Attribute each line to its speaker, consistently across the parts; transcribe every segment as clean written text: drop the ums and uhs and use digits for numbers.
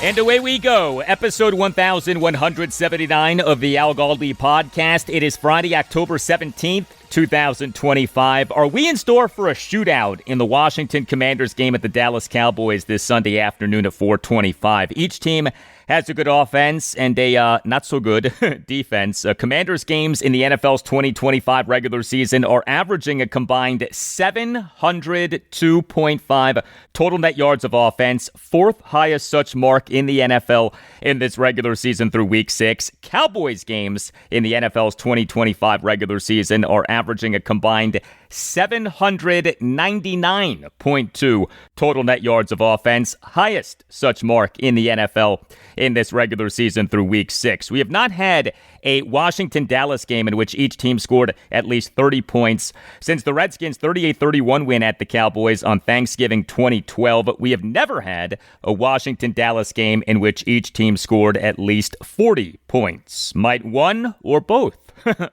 Speaker 1: And away we go. Episode 1179 of the Al Galdi podcast. It is Friday, October 17th, 2025. Are we in store for a shootout in the Washington Commanders game at the Dallas Cowboys this Sunday afternoon at 4:25? Each team has a good offense and a not-so-good defense. Commanders games in the NFL's 2025 regular season are averaging a combined 702.5 total net yards of offense, fourth highest such mark in the NFL in this regular season through Week 6. Cowboys games in the NFL's 2025 regular season are averaging a combined 799.2 total net yards of offense, highest such mark in the NFL in this regular season through Week 6. We have not had a Washington-Dallas game in which each team scored at least 30 points since the Redskins' 38-31 win at the Cowboys on Thanksgiving 2012. We have never had a Washington-Dallas game in which each team scored at least 40 points. Might one or both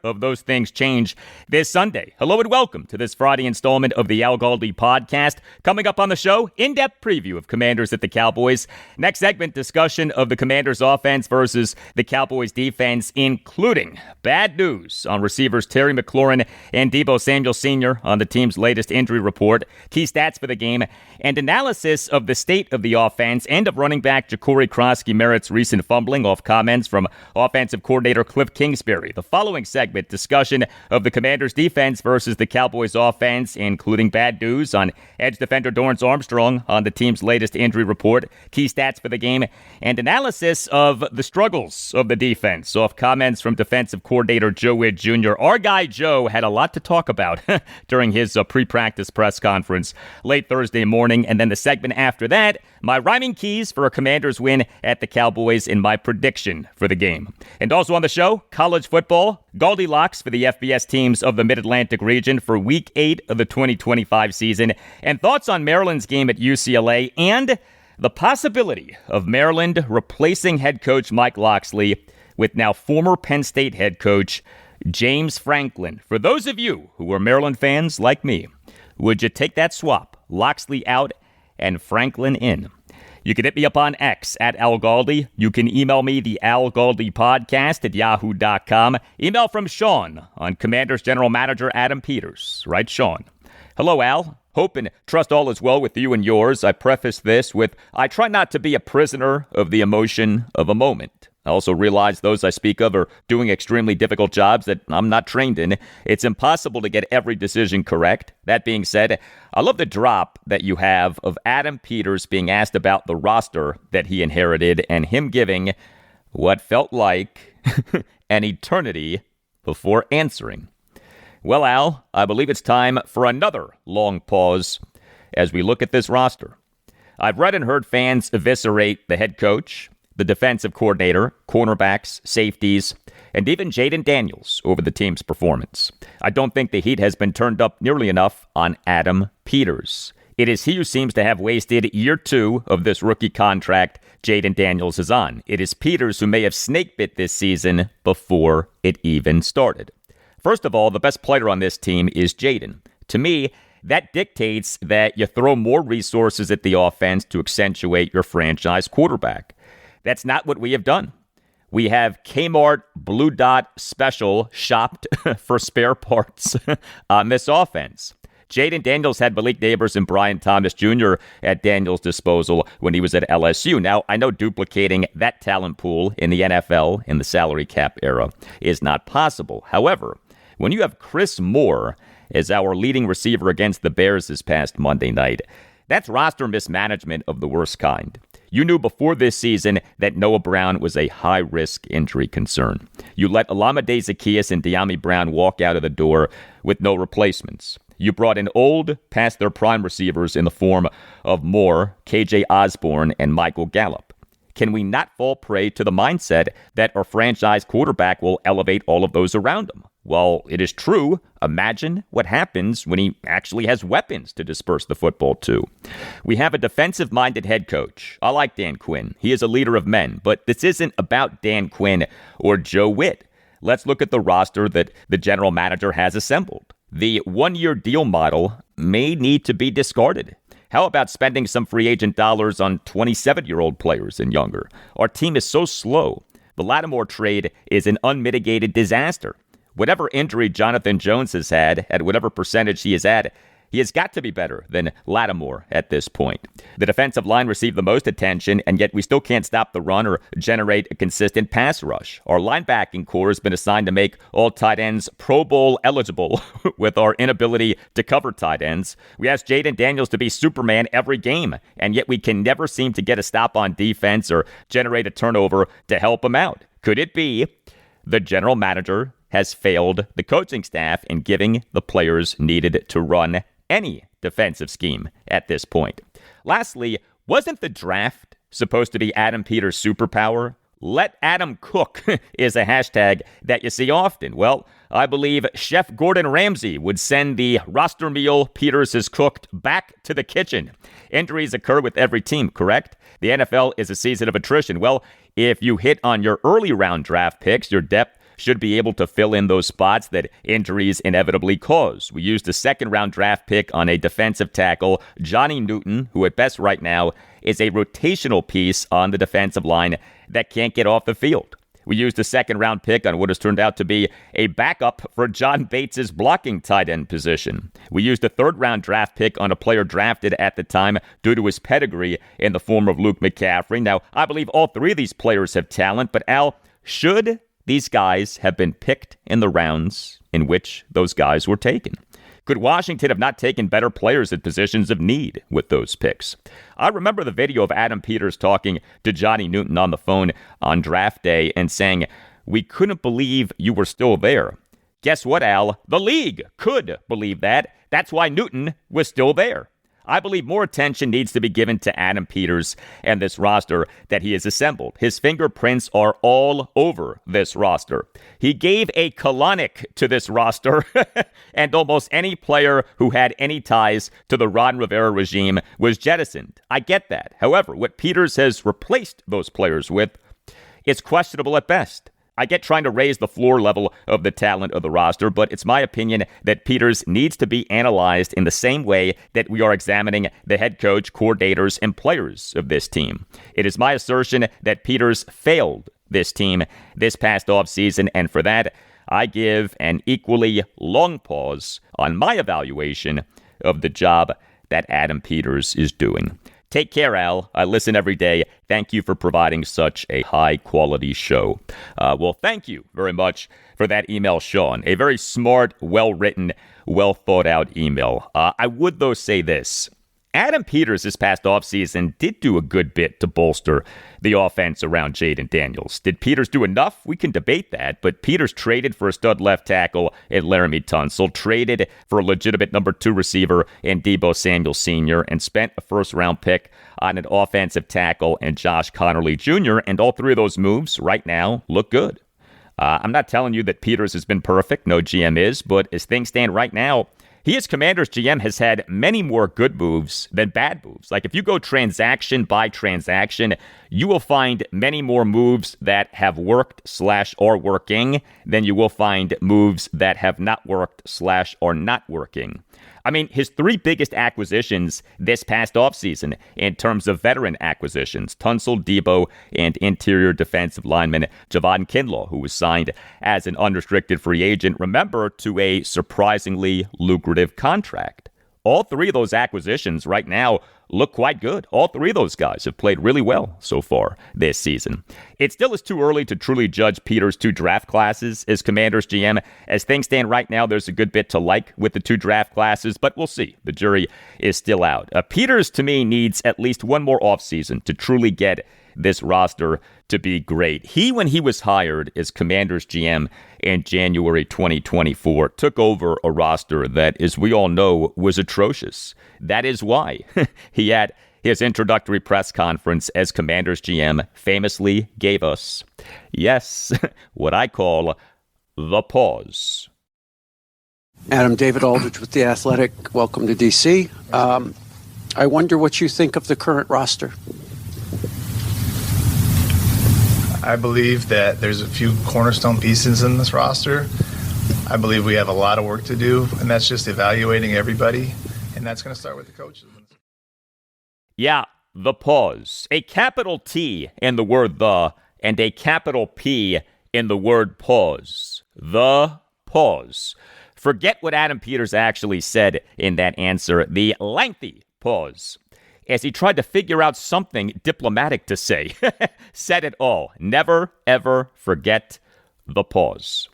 Speaker 1: of those things change this Sunday? Hello and welcome to this Friday installment of the Al Galdi podcast. Coming up on the show, in-depth preview of Commanders at the Cowboys. Next segment, discussion of the Commanders offense versus the Cowboys defense, including bad news on receivers Terry McLaurin and Deebo Samuel Sr. on the team's latest injury report, key stats for the game, and analysis of the state of the offense and of running back Jacory Croskey-Merritt's recent fumbling off comments from offensive coordinator Kliff Kingsbury. The following segment, discussion of the Commanders defense versus the Cowboys offense, including bad news on edge defender Dorance Armstrong on the team's latest injury report, key stats for the game, and analysis of the struggles of the defense off comments from defensive coordinator Joe Whitt Jr. Our guy Joe had a lot to talk about during his pre-practice press conference late Thursday morning, and then the segment after that, my rhyming keys for a Commanders win at the Cowboys and my prediction for the game. And also on the show, college football, Galdi locks for the FBS teams of the Mid-Atlantic region for Week 8 of the 2025 season, and thoughts on Maryland's game at UCLA, and the possibility of Maryland replacing head coach Mike Locksley with now former Penn State head coach James Franklin. For those of you who are Maryland fans like me, would you take that swap? Locksley out and Franklin in. You can hit me up on X at Al Galdi. You can email me, the Al Galdi podcast at yahoo.com. Email from Sean on Commanders General Manager Adam Peters. Right, Sean? Hello, Al. Hope and trust all is well with you and yours. I preface this with, I try not to be a prisoner of the emotion of a moment. I also realize those I speak of are doing extremely difficult jobs that I'm not trained in. It's impossible to get every decision correct. That being said, I love the drop that you have of Adam Peters being asked about the roster that he inherited and him giving what felt like an eternity before answering. Well, Al, I believe it's time for another long pause as we look at this roster. I've read and heard fans eviscerate the head coach, the defensive coordinator, cornerbacks, safeties, and even Jaden Daniels over the team's performance. I don't think the heat has been turned up nearly enough on Adam Peters. It is he who seems to have wasted year 2 of this rookie contract Jaden Daniels is on. It is Peters who may have snakebit this season before it even started. First of all, the best player on this team is Jaden. To me, that dictates that you throw more resources at the offense to accentuate your franchise quarterback. That's not what we have done. We have Kmart Blue Dot Special shopped for spare parts on this offense. Jaden Daniels had Malik Neighbors and Brian Thomas Jr. at Daniels' disposal when he was at LSU. Now, I know duplicating that talent pool in the NFL in the salary cap era is not possible. However, when you have Chris Moore as our leading receiver against the Bears this past Monday night, that's roster mismanagement of the worst kind. You knew before this season that Noah Brown was a high-risk injury concern. You let Olamide Zaccheaus and De'Ami Brown walk out of the door with no replacements. You brought in old, past their prime receivers in the form of Moore, KJ Osborne, and Michael Gallup. Can we not fall prey to the mindset that our franchise quarterback will elevate all of those around him? Well, it is true. Imagine what happens when he actually has weapons to disperse the football to. We have a defensive-minded head coach. I like Dan Quinn. He is a leader of men, but this isn't about Dan Quinn or Joe Whitt. Let's look at the roster that the general manager has assembled. The one-year deal model may need to be discarded. How about spending some free agent dollars on 27-year-old players and younger? Our team is so slow. The Lattimore trade is an unmitigated disaster. Whatever injury Jonathan Jones has had, at whatever percentage he is at, he has got to be better than Lattimore at this point. The defensive line received the most attention, and yet we still can't stop the run or generate a consistent pass rush. Our linebacking core has been assigned to make all tight ends Pro Bowl eligible with our inability to cover tight ends. We asked Jaden Daniels to be Superman every game, and yet we can never seem to get a stop on defense or generate a turnover to help him out. Could it be the general manager has failed the coaching staff in giving the players needed to run any defensive scheme at this point? Lastly, wasn't the draft supposed to be Adam Peters' superpower? Let Adam cook is a hashtag that you see often. Well, I believe Chef Gordon Ramsay would send the roster meal Peters has cooked back to the kitchen. Injuries occur with every team, correct? The NFL is a season of attrition. Well, if you hit on your early round draft picks, your depth should be able to fill in those spots that injuries inevitably cause. We used a second-round draft pick on a defensive tackle, Johnny Newton, who at best right now is a rotational piece on the defensive line that can't get off the field. We used a second-round pick on what has turned out to be a backup for John Bates' blocking tight end position. We used a third-round draft pick on a player drafted at the time due to his pedigree in the form of Luke McCaffrey. Now, I believe all three of these players have talent, but Al, should these guys have been picked in the rounds in which those guys were taken? Could Washington have not taken better players at positions of need with those picks? I remember the video of Adam Peters talking to Johnny Newton on the phone on draft day and saying, "We couldn't believe you were still there." Guess what, Al? The league could believe that. That's why Newton was still there. I believe more attention needs to be given to Adam Peters and this roster that he has assembled. His fingerprints are all over this roster. He gave a colonic to this roster, and almost any player who had any ties to the Ron Rivera regime was jettisoned. I get that. However, what Peters has replaced those players with is questionable at best. I get trying to raise the floor level of the talent of the roster, but it's my opinion that Peters needs to be analyzed in the same way that we are examining the head coach, coordinators, and players of this team. It is my assertion that Peters failed this team this past offseason, and for that, I give an equally long pause on my evaluation of the job that Adam Peters is doing. Take care, Al. I listen every day. Thank you for providing such a high-quality show. Well, thank you very much for that email, Sean. A very smart, well-written, well-thought-out email. I would, though, say this. Adam Peters this past offseason did do a good bit to bolster the offense around Jaden Daniels. Did Peters do enough? We can debate that, but Peters traded for a stud left tackle in Laramie Tunsil, traded for a legitimate number 2 receiver in Deebo Samuel Sr., and spent a first-round pick on an offensive tackle in Josh Connerly Jr., and all three of those moves right now look good. I'm not telling you that Peters has been perfect. No GM is, but as things stand right now, he, as Commanders GM, has had many more good moves than bad moves. Like, if you go transaction by transaction, you will find many more moves that have worked / are working than you will find moves that have not worked / are not working. I mean, his 3 biggest acquisitions this past offseason in terms of veteran acquisitions, Tunsil, Deebo, and interior defensive lineman Javon Kinlaw, who was signed as an unrestricted free agent, remember, to a surprisingly lucrative contract. All 3 of those acquisitions right now look quite good. All 3 of those guys have played really well so far this season. It still is too early to truly judge Peters' 2 draft classes as Commanders GM. As things stand right now, there's a good bit to like with the 2 draft classes, but we'll see. The jury is still out. Peters, to me, needs at least one more offseason to truly get this roster to be great. He, when he was hired as Commanders GM in January 2024, took over a roster that, as we all know, was atrocious. That is why he at his introductory press conference as Commanders GM famously gave us, yes, what I call the pause.
Speaker 2: Adam, David Aldridge with The Athletic. Welcome to D.C. I wonder what you think of the current roster.
Speaker 3: I believe that there's a few cornerstone pieces in this roster. I believe we have a lot of work to do, and that's just evaluating everybody, and that's going to start with the coaches.
Speaker 1: Yeah, the pause. A capital T in the word the and a capital P in the word pause. The pause. Forget what Adam Peters actually said in that answer. The lengthy pause. As he tried to figure out something diplomatic to say. Said it all. Never, ever forget the pause.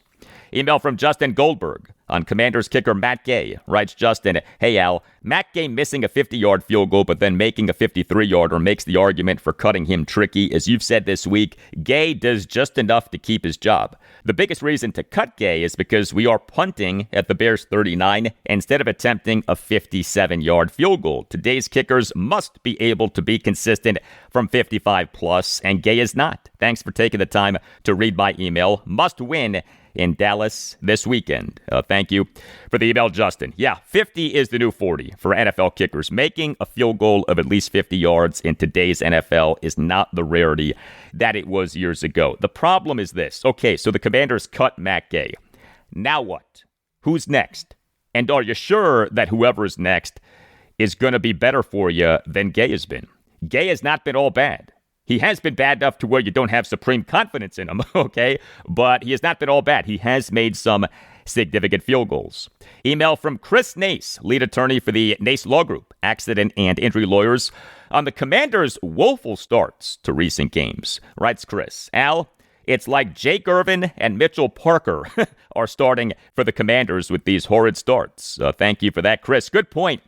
Speaker 1: Email from Justin Goldberg on Commanders kicker Matt Gay. Writes Justin, hey Al, Matt Gay missing a 50-yard field goal but then making a 53-yarder makes the argument for cutting him tricky. As you've said this week, Gay does just enough to keep his job. The biggest reason to cut Gay is because we are punting at the Bears 39 instead of attempting a 57-yard field goal. Today's kickers must be able to be consistent from 55 plus, and Gay is not. Thanks for taking the time to read my email. Must win in Dallas this weekend. Thank you for the email, Justin. Yeah, 50 is the new 40 for NFL kickers. Making a field goal of at least 50 yards in today's NFL is not the rarity that it was years ago. The problem is this. Okay, so the Commanders cut Matt Gay. Now what? Who's next? And are you sure that whoever is next is going to be better for you than Gay has been? Gay has not been all bad. He has been bad enough to where you don't have supreme confidence in him, okay? But he has not been all bad. He has made some significant field goals. Email from Chris Nace, lead attorney for the Nace Law Group, accident and injury lawyers, on the Commanders' woeful starts to recent games. Writes Chris, Al, it's like Jake Irvin and Mitchell Parker are starting for the Commanders with these horrid starts. Thank you for that, Chris. Good point.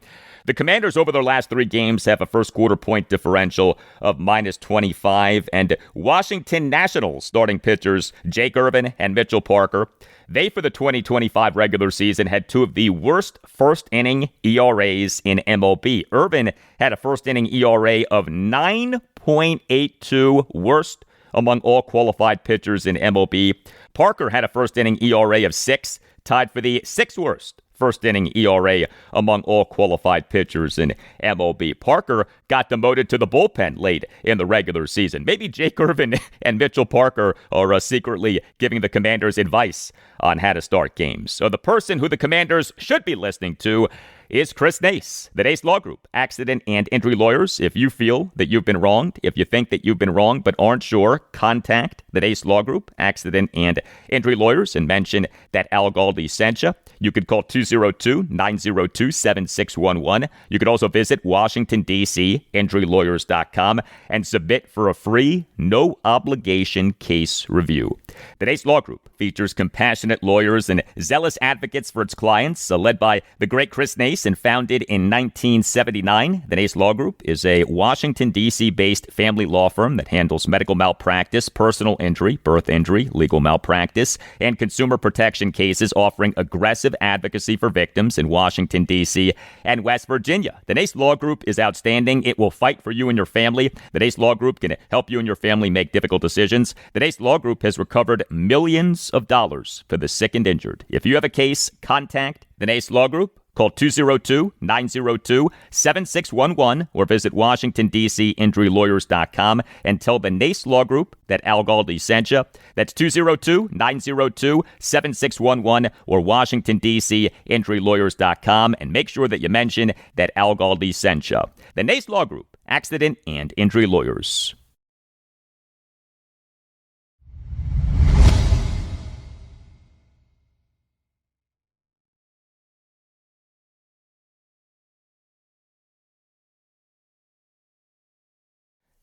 Speaker 1: The Commanders over their last 3 games have a first quarter point differential of minus 25, and Washington Nationals starting pitchers Jake Irvin and Mitchell Parker, they for the 2025 regular season had 2 of the worst first inning ERAs in MLB. Irvin had a first inning ERA of 9.82, worst among all qualified pitchers in MLB. Parker had a first inning ERA of 6, tied for the 6th worst first inning ERA among all qualified pitchers in MLB. Parker got demoted to the bullpen late in the regular season. Maybe Jake Irvin and Mitchell Parker are secretly giving the Commanders advice on how to start games. So the person who the Commanders should be listening to is Chris Nace, the Nace Law Group, accident and injury lawyers. If you feel that you've been wronged, if you think that you've been wronged but aren't sure, contact the Nace Law Group, accident and injury lawyers, and mention that Al Galdi sent you. You could call 202-902-7611. You could also visit Washington, D.C., injurylawyers.com, and submit for a free, no-obligation case review. The Nace Law Group features compassionate lawyers and zealous advocates for its clients, led by the great Chris Nace, and founded in 1979. The Nace Law Group is a Washington, D.C.-based family law firm that handles medical malpractice, personal injury, birth injury, legal malpractice, and consumer protection cases, offering aggressive advocacy for victims in Washington, D.C. and West Virginia. The Nace Law Group is outstanding. It will fight for you and your family. The Nace Law Group can help you and your family make difficult decisions. The Nace Law Group has recovered millions of dollars for the sick and injured. If you have a case, contact the Nace Law Group. Call 202-902-7611 or visit Washington, D.C. injurylawyers.com and tell the Nace Law Group that Al Galdi sent you. That's 202-902-7611 or Washington, D.C. injurylawyers.com, and make sure that you mention that Al Galdi sent you. The Nace Law Group, accident and injury lawyers.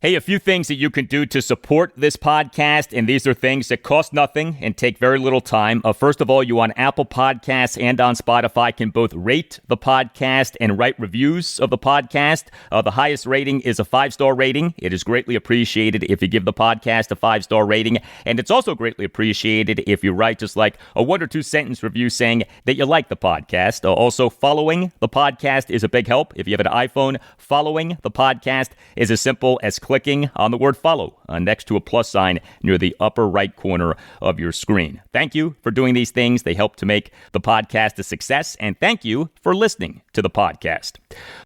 Speaker 1: Hey, a few things that you can do to support this podcast, and these are things that cost nothing and take very little time. First of all, you on Apple Podcasts and on Spotify can both rate the podcast and write reviews of the podcast. The highest rating is a 5-star rating. It is greatly appreciated if you give the podcast a 5-star rating, and it's also greatly appreciated if you write just like a 1 or 2 sentence review saying that you like the podcast. Also, following the podcast is a big help. If you have an iPhone, following the podcast is as simple as clicking on the word follow next to a plus sign near the upper right corner of your screen. Thank you for doing these things. They help to make the podcast a success, and thank you for listening to the podcast.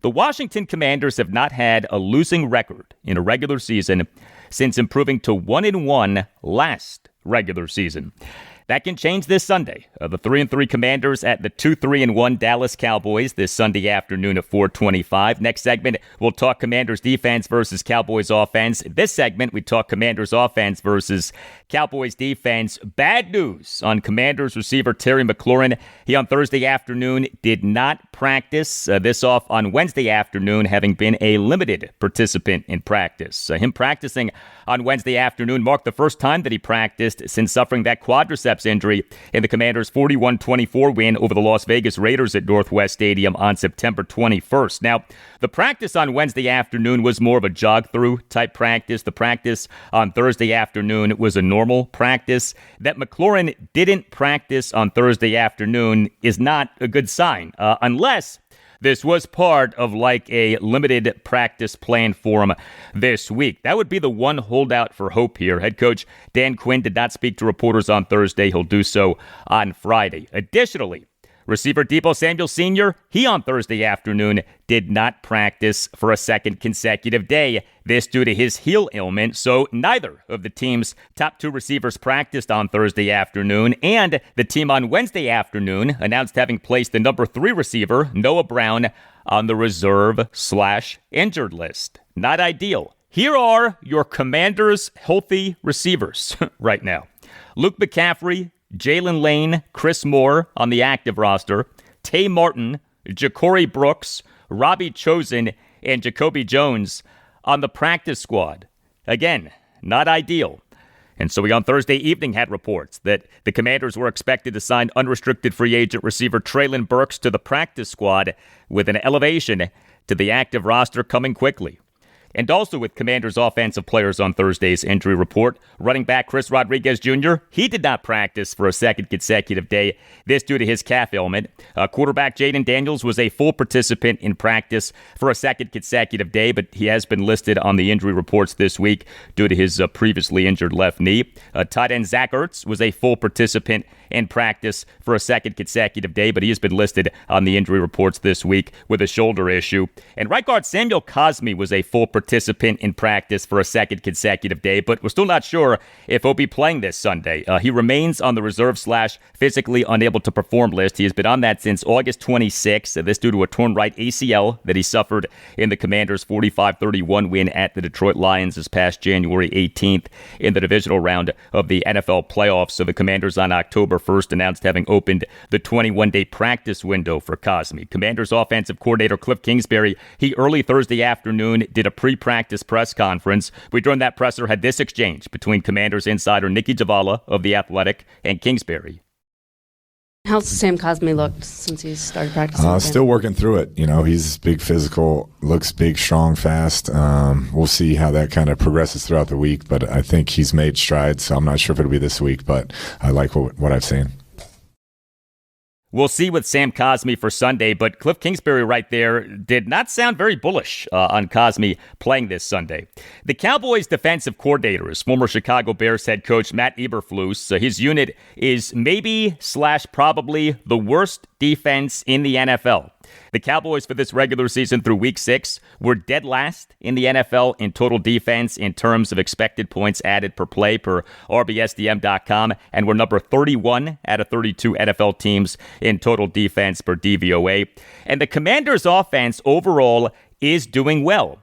Speaker 1: The Washington Commanders have not had a losing record in a regular season since improving to 1-1 last regular season. that can change this Sunday. The 3-3 Commanders at the 2-3-1 Dallas Cowboys this Sunday afternoon at 4:25. Next segment, we'll talk Commanders defense versus Cowboys offense. This segment, we talk Commanders offense versus Cowboys defense. Bad news on Commanders receiver Terry McLaurin. He on Thursday afternoon did not practice. This off on Wednesday afternoon, having been a limited participant in practice. Him practicing on Wednesday afternoon marked the first time that he practiced since suffering that quadriceps injury in the Commanders' 41-24 win over the Las Vegas Raiders at Northwest Stadium on September 21st. Now, the practice on Wednesday afternoon was more of a jog-through type practice. The practice on Thursday afternoon was a normal practice. That McLaurin didn't practice on Thursday afternoon is not a good sign, unless this was part of like a limited practice plan for him this week. That would be the one holdout for hope here. Head coach Dan Quinn did not speak to reporters on Thursday. He'll do so on Friday. Additionally, receiver Deebo Samuel Sr., he on Thursday afternoon did not practice for a second consecutive day. This due to his heel ailment, so neither of the team's top two receivers practiced on Thursday afternoon, and the team on Wednesday afternoon announced having placed the number 3 receiver, Noah Brown, on the reserve/injured list. Not ideal. Here are your Commanders' healthy receivers right now. Luke McCaffrey, Jalen Lane, Chris Moore on the active roster, Tay Martin, Jacory Brooks, Robbie Chosen, and Jacoby Jones on the practice squad. Again, not ideal. And so we on Thursday evening had reports that the Commanders were expected to sign unrestricted free agent receiver Treylon Burks to the practice squad with an elevation to the active roster coming quickly. And also with Commanders offensive players on Thursday's injury report, running back Chris Rodriguez Jr., he did not practice for a second consecutive day, this due to his calf ailment. Quarterback Jaden Daniels was a full participant in practice for a second consecutive day, but he has been listed on the injury reports this week due to his previously injured left knee. Tight end Zach Ertz was a full participant in practice for a second consecutive day, but he has been listed on the injury reports this week with a shoulder issue. And right guard Samuel Cosmi was a full participant in practice for a second consecutive day, but we're still not sure if he'll be playing this Sunday. He remains on the reserve/physically unable to perform list. He has been on that since August 26th, this due to a torn right ACL that he suffered in the Commanders' 45-31 win at the Detroit Lions this past January 18th in the divisional round of the NFL playoffs. So the Commanders on October 1st announced having opened the 21-day practice window for Cosmi. Commanders offensive coordinator Kliff Kingsbury, he early Thursday afternoon did a pre-practice press conference. During that presser had this exchange between Commanders insider Nikki Javala of The Athletic and Kingsbury.
Speaker 4: How's Sam Cosmi looked since he's started practicing?
Speaker 5: Still working through it. You know, he's big physical, looks big, strong, fast. We'll see how that kind of progresses throughout the week, but I think he's made strides, so I'm not sure if it'll be this week, but I like what I've seen.
Speaker 1: We'll see with Sam Cosmi for Sunday, but Kliff Kingsbury right there did not sound very bullish on Cosmi playing this Sunday. The Cowboys' defensive coordinator is former Chicago Bears head coach Matt Eberflus. His unit is maybe/probably the worst defense in the NFL. The Cowboys for this regular season through Week 6 were dead last in the NFL in total defense in terms of expected points added per play per RBSDM.com, and were number 31 out of 32 NFL teams in total defense per DVOA. And the Commanders' offense overall is doing well.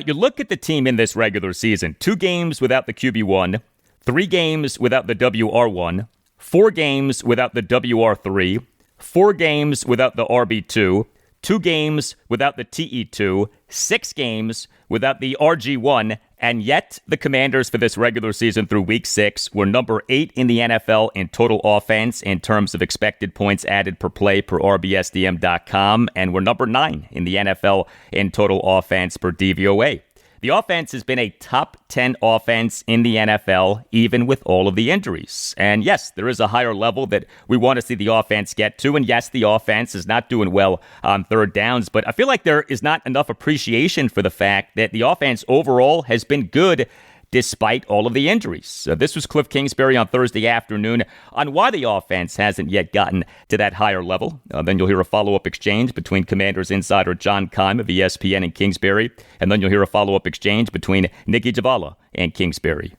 Speaker 1: You look at the team in this regular season, 2 games without the QB1, 3 games without the WR1, 4 games without the WR3, 4 games without the RB2, 2 games without the TE2, 6 games without the RG1, and yet the Commanders for this regular season through Week 6 were number 8 in the NFL in total offense in terms of expected points added per play per RBSDM.com, and were number 9 in the NFL in total offense per DVOA. The offense has been a top 10 offense in the NFL, even with all of the injuries. And yes, there is a higher level that we want to see the offense get to. And yes, the offense is not doing well on third downs. But I feel like there is not enough appreciation for the fact that the offense overall has been good despite all of the injuries. This was Kliff Kingsbury on Thursday afternoon on why the offense hasn't yet gotten to that higher level. Then you'll hear a follow-up exchange between Commanders insider John Keim of ESPN and Kingsbury. And then you'll hear a follow-up exchange between Nikki Javala and Kingsbury.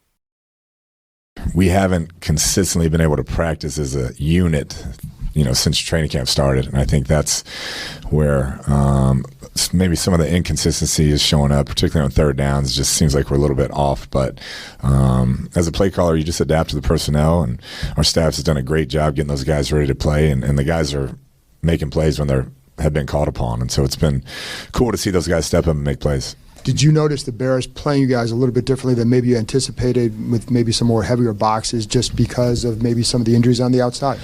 Speaker 5: we haven't consistently been able to practice as a unit, since training camp started. And I think that's where maybe some of the inconsistency is showing up, particularly on third downs. It just seems like we're a little bit off. But as a play caller, you just adapt to the personnel, and our staff has done a great job getting those guys ready to play. And the guys are making plays when they have been called upon. And so it's been cool to see those guys step up and make plays.
Speaker 6: Did you notice the Bears playing you guys a little bit differently than maybe you anticipated, with maybe some more heavier boxes, just because of maybe some of the injuries on the outside?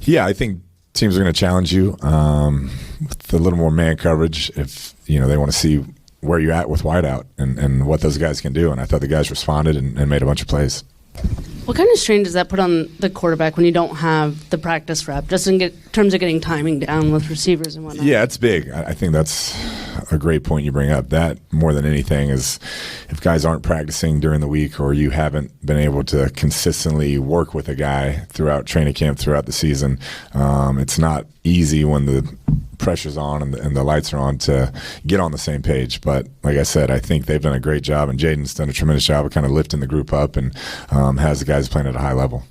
Speaker 5: Yeah, I think teams are going to challenge you with a little more man coverage if they want to see where you're at with wideout and what those guys can do. And I thought the guys responded and made a bunch of plays.
Speaker 4: What kind of strain does that put on the quarterback when you don't have the practice rep, just in terms of getting timing down with receivers and whatnot?
Speaker 5: Yeah, it's big. I think that's a great point you bring up. That, more than anything, is if guys aren't practicing during the week, or you haven't been able to consistently work with a guy throughout training camp, throughout the season, it's not easy when the pressure's on and the lights are on to get on the same page. But like I said, I think they've done a great job, and Jaden's done a tremendous job of kind of lifting the group up and has the guys playing at a high level.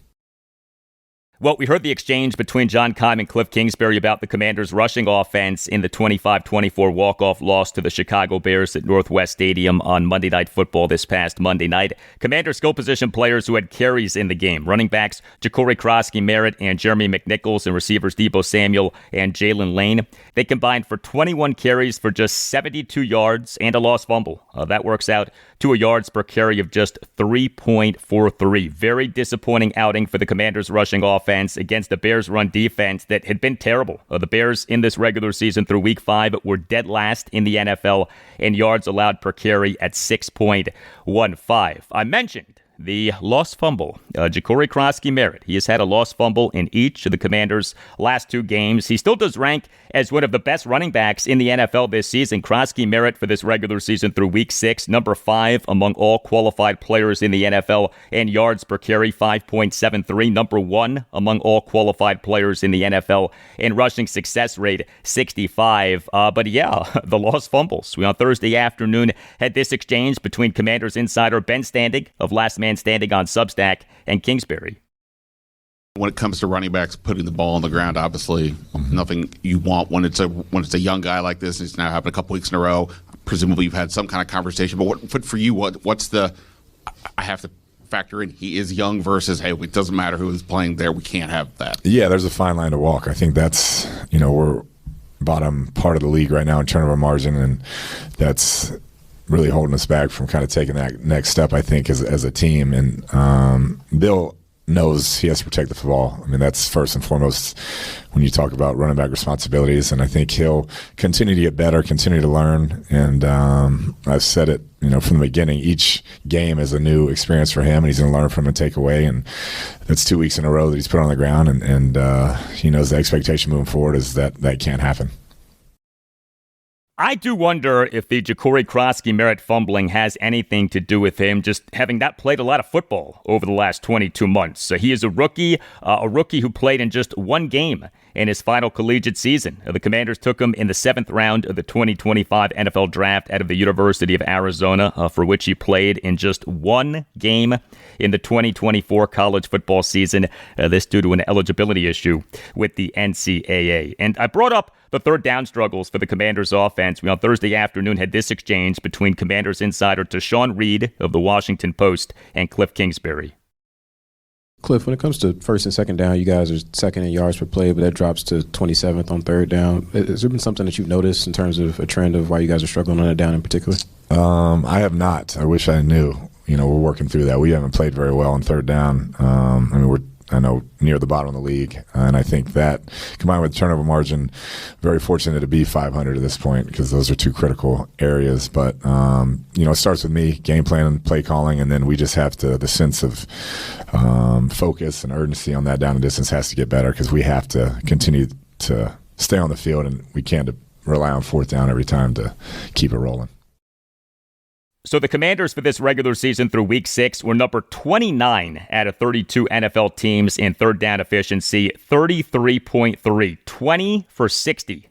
Speaker 1: Well, we heard the exchange between John Keim and Kliff Kingsbury about the Commanders' rushing offense in the 25-24 walk-off loss to the Chicago Bears at Northwest Stadium on Monday Night Football this past Monday night. Commander skill position players who had carries in the game: running backs Jacory Croskey-Merritt and Jeremy McNichols, and receivers Deebo Samuel and Jalen Lane. They combined for 21 carries for just 72 yards and a lost fumble. That works out to a yards per carry of just 3.43. Very disappointing outing for the Commanders' rushing offense against the Bears' run defense that had been terrible. The Bears in this regular season through Week 5 were dead last in the NFL in yards allowed per carry at 6.15. I mentioned the lost fumble. Jacory Croskey-Merritt, he has had a lost fumble in each of the Commanders' last 2 games. He still does rank as one of the best running backs in the NFL this season. Croskey-Merritt for this regular season through Week 6, number 5 among all qualified players in the NFL in yards per carry, 5.73. Number 1 among all qualified players in the NFL in rushing success rate, 65. But yeah, the lost fumbles. We on Thursday afternoon had this exchange between Commanders insider Ben Standing of Last Man Standing on Substack and Kingsbury.
Speaker 7: When it comes to running backs putting the ball on the ground, obviously nothing you want when it's a young guy like this. It's now happened a couple weeks in a row. Presumably you've had some kind of conversation. But for you, what's the? I have to factor in he is young versus, hey, it doesn't matter who is playing there. We can't have that. Yeah,
Speaker 5: there's a fine line to walk. I think that's we're bottom part of the league right now in turnover margin, and that's really holding us back from kind of taking that next step, I think, as a team. And Bill knows he has to protect the football. I mean, that's first and foremost when you talk about running back responsibilities. And I think he'll continue to get better, continue to learn. And I've said it, from the beginning, each game is a new experience for him, and he's going to learn from and take away. And that's 2 weeks in a row that he's put on the ground. And he knows the expectation moving forward is that can't happen.
Speaker 1: I do wonder if the Jacory Croskey-Merritt fumbling has anything to do with him just having not played a lot of football over the last 22 months. So he is a rookie who played in just 1 game in his final collegiate season. The Commanders took him in the 7th round of the 2025 NFL Draft out of the University of Arizona, for which he played in just 1 game in the 2024 college football season. This due to an eligibility issue with the NCAA. And I brought up the third down struggles for the Commanders offense. We on Thursday afternoon had this exchange between Commanders insider Tashawn Reed of the Washington Post and Kliff Kingsbury.
Speaker 8: Kliff, when it comes to first and second down, you guys are second in yards per play, but that drops to 27th on third down. Has there been something that you've noticed in terms of a trend of why you guys are struggling on that down in particular?
Speaker 5: I have not. I wish I knew. We're working through that. We haven't played very well on third down. I know near the bottom of the league, and I think that combined with turnover margin, very fortunate to be 500 at this point because those are 2 critical areas. But it starts with me, game plan and play calling, and then we just have to, the sense of focus and urgency on that down and distance has to get better because we have to continue to stay on the field, and we can't rely on fourth down every time to keep it rolling.
Speaker 1: So the Commanders for this regular season through Week 6 were number 29 out of 32 NFL teams in third down efficiency, 33.3, 20 for 60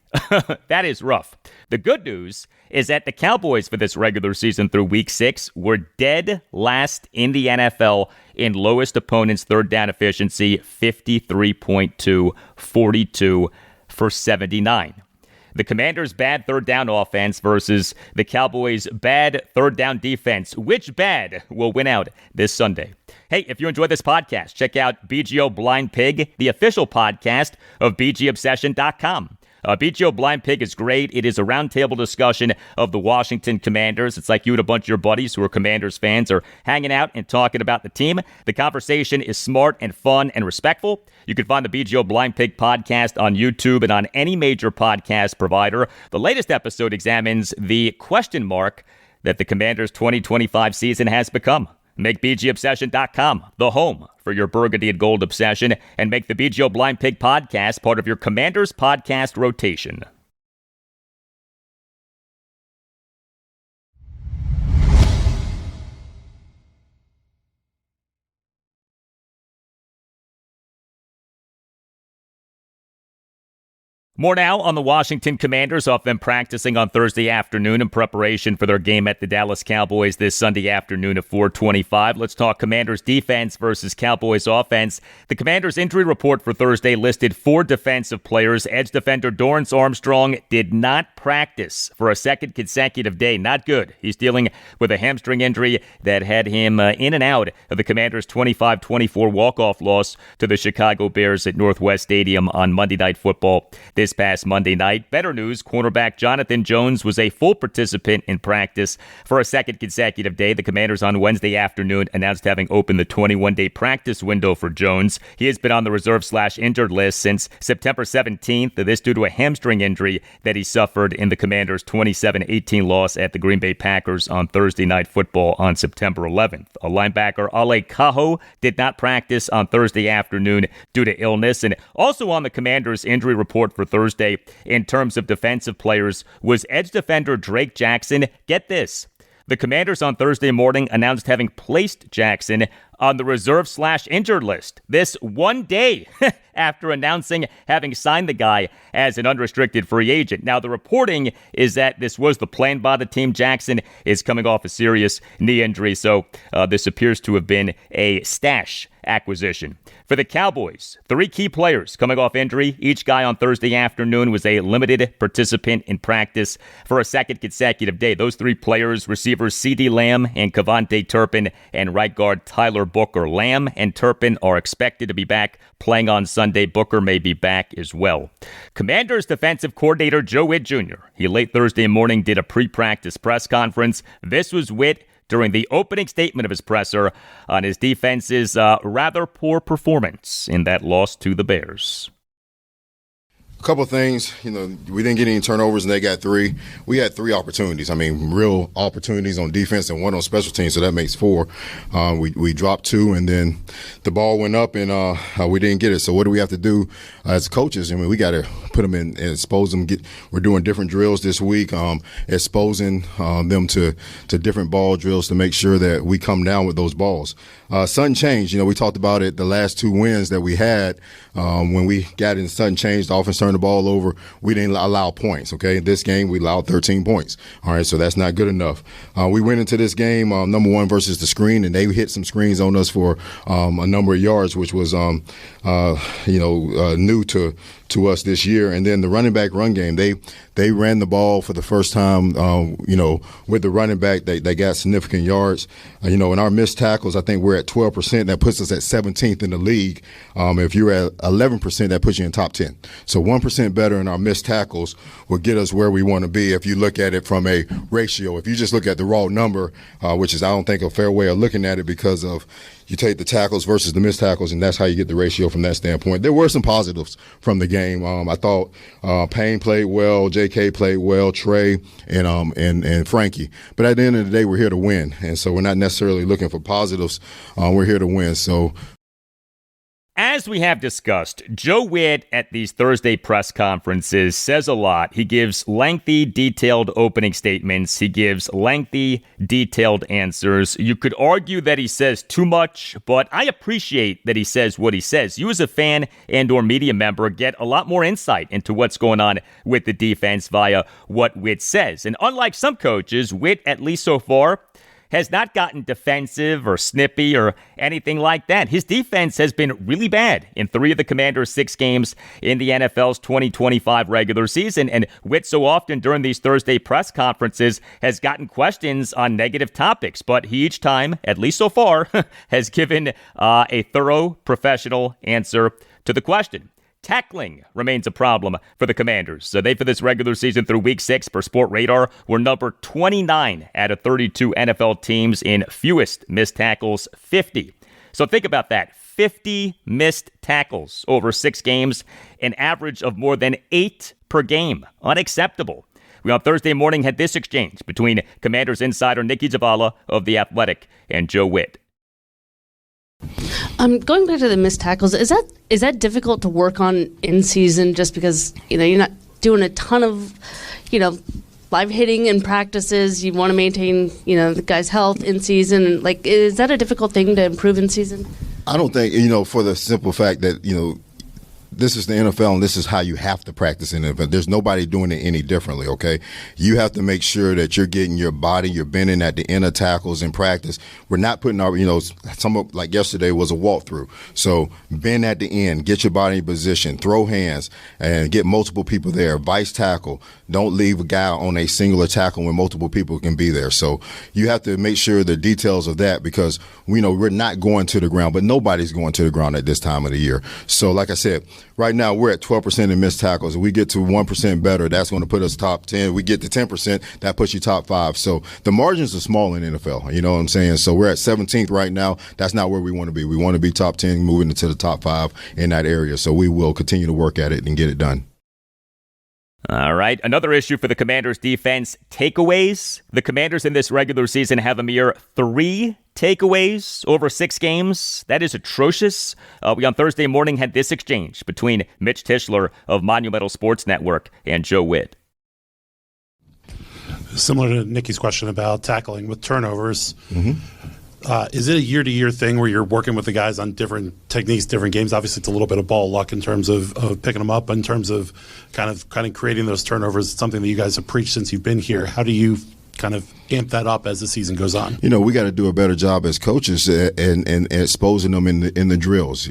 Speaker 1: That is rough. The good news is that the Cowboys for this regular season through week 6 were dead last in the NFL in lowest opponent's third down efficiency, 53.2, 42 for 79. The Commanders' bad third down offense versus the Cowboys' bad third down defense. Which bad will win out this Sunday? Hey, if you enjoyed this podcast, check out BGO Blind Pig, the official podcast of BGObsession.com. BGO Blind Pig is great. It is a roundtable discussion of the Washington Commanders. It's like you and a bunch of your buddies who are Commanders fans are hanging out and talking about the team. The conversation is smart and fun and respectful. You can find the BGO Blind Pig podcast on YouTube and on any major podcast provider. The latest episode examines the question mark that the Commanders' 2025 season has become. Make BGObsession.com the home for your burgundy and gold obsession, and make the BGO Blind Pig podcast part of your Commanders podcast rotation. More now on the Washington Commanders, off them practicing on Thursday afternoon in preparation for their game at the Dallas Cowboys this Sunday afternoon at 4:25. Let's talk Commanders defense versus Cowboys offense. The Commanders injury report for Thursday listed 4 defensive players. Edge defender Dorance Armstrong did not practice for a second consecutive day. Not good. He's dealing with a hamstring injury that had him in and out of the Commanders' 25-24 walk-off loss to the Chicago Bears at Northwest Stadium on Monday Night Football this past Monday night. Better news, cornerback Jonathan Jones was a full participant in practice for a second consecutive day. The Commanders on Wednesday afternoon announced having opened the 21-day practice window for Jones. He has been on the reserve/injured list since September 17th. This due to a hamstring injury that he suffered in the Commanders' 27-18 loss at the Green Bay Packers on Thursday Night Football on September 11th. A linebacker, Ale Cajo, did not practice on Thursday afternoon due to illness. And also on the Commanders' injury report for Thursday in terms of defensive players was edge defender Drake Jackson. Get this. The Commanders on Thursday morning announced having placed Jackson on the reserve/injured list. This one day after announcing having signed the guy as an unrestricted free agent. Now, the reporting is that this was the plan by the team. Jackson is coming off a serious knee injury, so this appears to have been a stash acquisition. For the Cowboys, 3 key players coming off injury. Each guy on Thursday afternoon was a limited participant in practice for a second consecutive day. Those 3 players, receivers CeeDee Lamb and Kevontae Turpin, and right guard Tyler Booker. Lamb and Turpin are expected to be back playing on Sunday. Booker may be back as well. Commanders defensive coordinator Joe Whitt Jr. He late Thursday morning did a pre-practice press conference. This was Whitt during the opening statement of his presser on his defense's rather poor performance in that loss to the Bears.
Speaker 9: A couple of things, we didn't get any turnovers and they got 3. We had 3 opportunities. I mean, real opportunities on defense and 1 on special teams, so that makes 4. We dropped 2 and then the ball went up and we didn't get it. So what do we have to do as coaches? I mean, we got to put them in and expose them. We're doing different drills this week, exposing them to different ball drills to make sure that we come down with those balls. Sudden change, we talked about it the last 2 wins that we had when we got in sudden change, the offense turned the ball over, we didn't allow points, okay? This game, we allowed 13 points. All right, so that's not good enough. We went into this game, number 1 versus the screen, and they hit some screens on us for a number of yards, which was, new to us this year. And then the running back run game, they ran the ball for the first time, with the running back, they got significant yards. In our missed tackles, I think we're at 12%. That puts us at 17th in the league. If you're at 11%, that puts you in top 10. So 1% better in our missed tackles will get us where we want to be if you look at it from a ratio. If you just look at the raw number, which is, I don't think, a fair way of looking at it because of you take the tackles versus the missed tackles, and that's how you get the ratio from that standpoint. There were some positives from the game. I thought Payne played well, J.K. played well, Trey, and Frankie. But at the end of the day, we're here to win, and so we're not necessarily looking for positives. We're here to win. So
Speaker 1: As we have discussed, Joe Whitt at these Thursday press conferences says a lot. He gives lengthy, detailed opening statements. He gives lengthy, detailed answers. You could argue that he says too much, but I appreciate that he says what he says. You as a fan and or media member get a lot more insight into what's going on with the defense via what Whitt says. And unlike some coaches, Whitt, at least so far, has not gotten defensive or snippy or anything like that. His defense has been really bad in 3 of the Commanders' 6 games in the NFL's 2025 regular season. And Whitt so often during these Thursday press conferences has gotten questions on negative topics. But he each time, at least so far, has given a thorough, professional answer to the question. Tackling remains a problem for the Commanders. So they, for this regular season through Week 6 per Sport Radar, were number 29 out of 32 NFL teams in fewest missed tackles, 50. So think about that. 50 missed tackles over 6 games, an average of more than 8 per game. Unacceptable. We on Thursday morning had this exchange between Commanders insider Nikki Zavala of The Athletic and Joe Whitt.
Speaker 4: Going back to the missed tackles, is that difficult to work on in season? Just because you're not doing a ton of live hitting in practices. You want to maintain the guy's health in season. Like, is that a difficult thing to improve in season?
Speaker 9: I don't think for the simple fact that this is the NFL and this is how you have to practice in the NFL. There's nobody doing it any differently, okay? You have to make sure that you're getting your body, you're bending at the inner tackles in practice. We're not putting our, like yesterday was a walkthrough. So bend at the end, get your body in position, throw hands, and get multiple people there. Vice tackle. Don't leave a guy on a singular tackle when multiple people can be there. So you have to make sure the details of that because we know we're not going to the ground, but nobody's going to the ground at this time of the year. So like I said, right now, we're at 12% in missed tackles. If we get to 1% better, that's going to put us top 10. We get to 10%, that puts you top 5. So the margins are small in the NFL. You know what I'm saying? So we're at 17th right now. That's not where we want to be. We want to be top 10, moving into the top 5 in that area. So we will continue to work at it and get it done.
Speaker 1: All right. Another issue for the Commanders defense, takeaways. The Commanders in this regular season have a mere 3 takeaways over 6 games. That is atrocious. We on Thursday morning had this exchange between Mitch Tischler of Monumental Sports Network and Joe Whitt.
Speaker 10: Similar to Nikki's question about tackling with turnovers.
Speaker 9: Mm-hmm.
Speaker 10: Is it a year-to-year thing where you're working with the guys on different techniques, different games? Obviously, it's a little bit of ball luck in terms of picking them up, in terms of kind of creating those turnovers. It's something that you guys have preached since you've been here. How do you kind of amp that up as the season goes on?
Speaker 9: We got to do a better job as coaches and exposing them in the drills.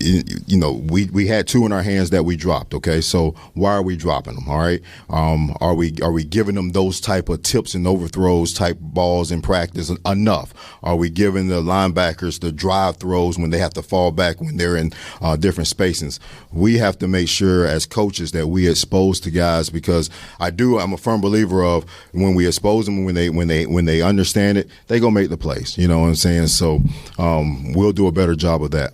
Speaker 9: We had 2 in our hands that we dropped. Okay, so why are we dropping them? All right, are we giving them those type of tips and overthrows type balls in practice enough? Are we giving the linebackers the drive throws when they have to fall back when they're in different spacings? We have to make sure as coaches that we expose to guys because I'm a firm believer of when we expose them when they understand it, they gonna make the plays. You know what I'm saying? So we'll do a better job of that.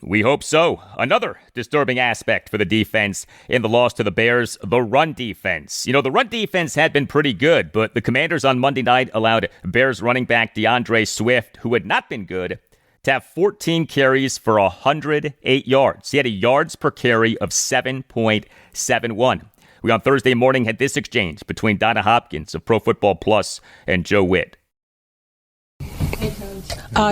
Speaker 1: We hope so. Another disturbing aspect for the defense in the loss to the Bears, the run defense. The run defense had been pretty good, but the Commanders on Monday night allowed Bears running back DeAndre Swift, who had not been good, to have 14 carries for 108 yards. He had a yards per carry of 7.71. We on Thursday morning had this exchange between Donna Hopkins of Pro Football Plus and Joe Whitt.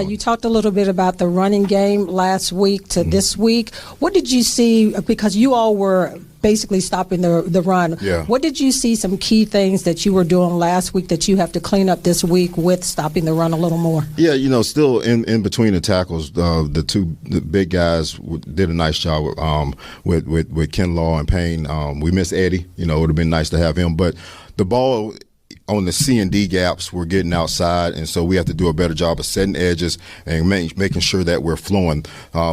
Speaker 11: You talked a little bit about the running game last week to this week. What did you see, because you all were basically stopping the run.
Speaker 9: Yeah.
Speaker 11: What did you see some key things that you were doing last week that you have to clean up this week with stopping the run a little more?
Speaker 9: Yeah, still in between the tackles, the big guys did a nice job with Ken Law and Payne. We missed Eddie. It would have been nice to have him. But the ball on the C and D gaps, we're getting outside, and so we have to do a better job of setting edges and making sure that we're flowing.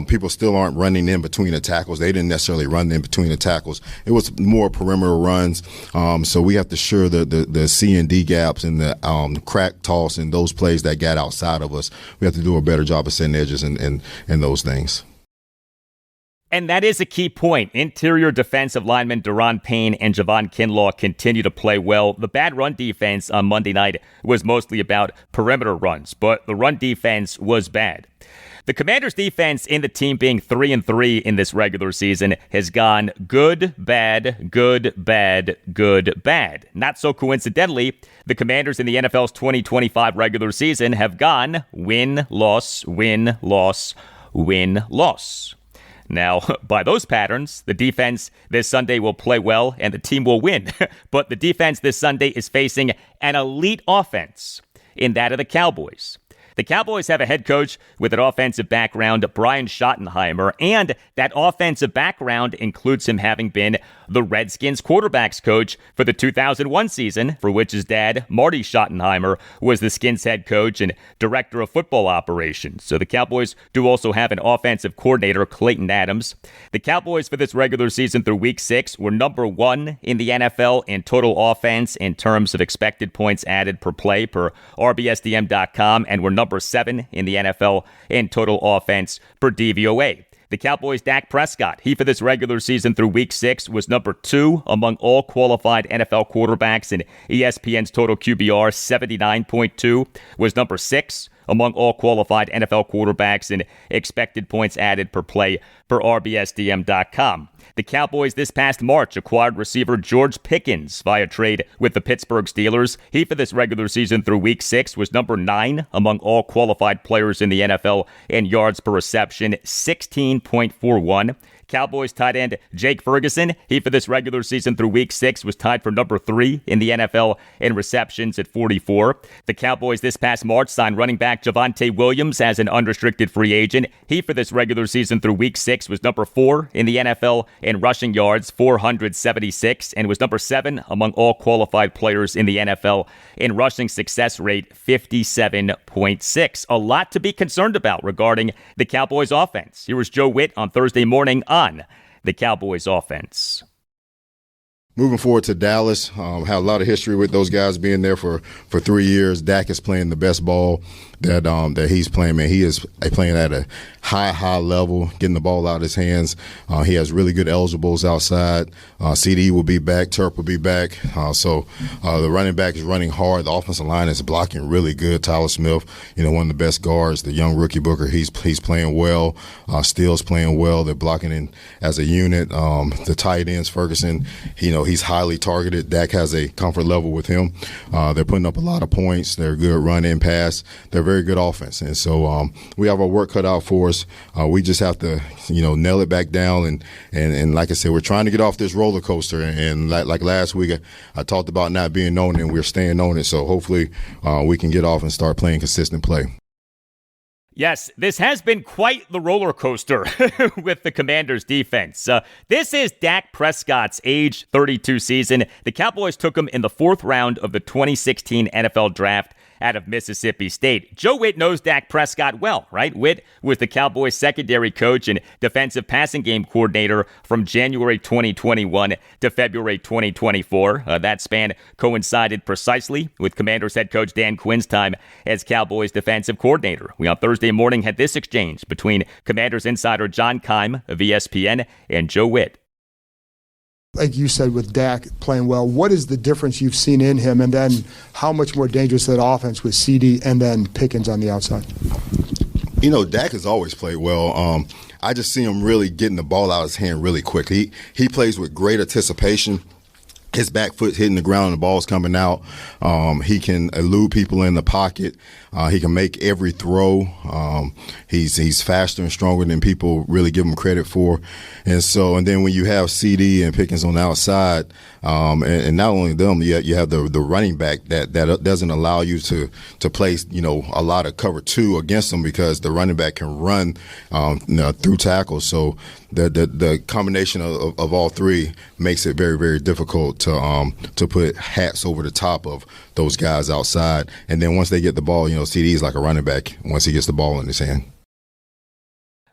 Speaker 9: People still aren't running in between the tackles. They didn't necessarily run in between the tackles. It was more perimeter runs, so we have to ensure the C and D gaps and the crack toss and those plays that got outside of us. We have to do a better job of setting edges and those things.
Speaker 1: And that is a key point. Interior defensive linemen Daron Payne and Javon Kinlaw continue to play well. The bad run defense on Monday night was mostly about perimeter runs, but the run defense was bad. The Commanders' defense, in the team being 3-3 in this regular season, has gone good, bad, good, bad, good, bad. Not so coincidentally, the Commanders in the NFL's 2025 regular season have gone win, loss, win, loss, win, loss. Now, by those patterns, the defense this Sunday will play well and the team will win. But the defense this Sunday is facing an elite offense in that of the Cowboys. The Cowboys have a head coach with an offensive background, Brian Schottenheimer, and that offensive background includes him having been the Redskins quarterbacks coach for the 2001 season, for which his dad, Marty Schottenheimer, was the Skins head coach and director of football operations. So the Cowboys do also have an offensive coordinator, Clayton Adams. The Cowboys for this regular season through Week 6 were number 1 in the NFL in total offense in terms of expected points added per play per RBSDM.com, and were number 7 in the NFL in total offense per DVOA. The Cowboys' Dak Prescott, he for this regular season through Week 6 was number 2 among all qualified NFL quarterbacks in ESPN's total QBR, 79.2, was number 6 among all qualified NFL quarterbacks in expected points added per play per RBSDM.com. The Cowboys this past March acquired receiver George Pickens via trade with the Pittsburgh Steelers. He for this regular season through Week 6 was number 9 among all qualified players in the NFL in yards per reception, 16.41. Cowboys tight end Jake Ferguson, he for this regular season through Week 6 was tied for number 3 in the NFL in receptions at 44. The Cowboys this past March signed running back Javonte Williams as an unrestricted free agent. He for this regular season through Week 6 was number 4 in the NFL in rushing yards, 476, and was number 7 among all qualified players in the NFL in rushing success rate, 57.6. A lot to be concerned about regarding the Cowboys offense. Here was Joe Whitt on Thursday morning on the Cowboys offense.
Speaker 9: Moving forward to Dallas, had a lot of history with those guys being there for 3 years. Dak is playing the best ball that he's playing. Man, he is playing at a high level, getting the ball out of his hands. He has really good eligibles outside. CD will be back. Turp will be back. So the running back is running hard. The offensive line is blocking really good. Tyler Smith, one of the best guards. The young rookie Booker, he's playing well. Steele's playing well. They're blocking in as a unit. The tight ends, Ferguson, he's highly targeted. Dak has a comfort level with him. They're putting up a lot of points. They're good run and pass. They're very good offense. And so we have our work cut out for us. We just have to, nail it back down. And like I said, we're trying to get off this roller coaster. And like last week, I talked about not being on it, and we're staying on it. So hopefully we can get off and start playing consistent play.
Speaker 1: Yes, this has been quite the roller coaster with the Commanders' defense. This is Dak Prescott's age 32 season. The Cowboys took him in the 4th round of the 2016 NFL Draft out of Mississippi State. Joe Whitt knows Dak Prescott well, right? Whitt was the Cowboys' secondary coach and defensive passing game coordinator from January 2021 to February 2024. That span coincided precisely with Commanders head coach Dan Quinn's time as Cowboys defensive coordinator. We on Thursday morning had this exchange between Commanders insider John Keim of ESPN and Joe Whitt.
Speaker 6: Like you said, with Dak playing well, what is the difference you've seen in him, and then how much more dangerous that offense with CD and then Pickens on the outside?
Speaker 9: Dak has always played well. I just see him really getting the ball out of his hand really quick. He plays with great anticipation. His back foot hitting the ground and the ball's coming out. He can elude people in the pocket. He can make every throw. He's faster and stronger than people really give him credit for. And then when you have CD and Pickens on the outside, and not only them, you have the running back that doesn't allow you to play, a lot of cover 2 against them, because the running back can run through tackles. So the combination of all three makes it very, very difficult to put hats over the top of those guys outside. And then once they get the ball, CD is like a running back once he gets the ball in his hand.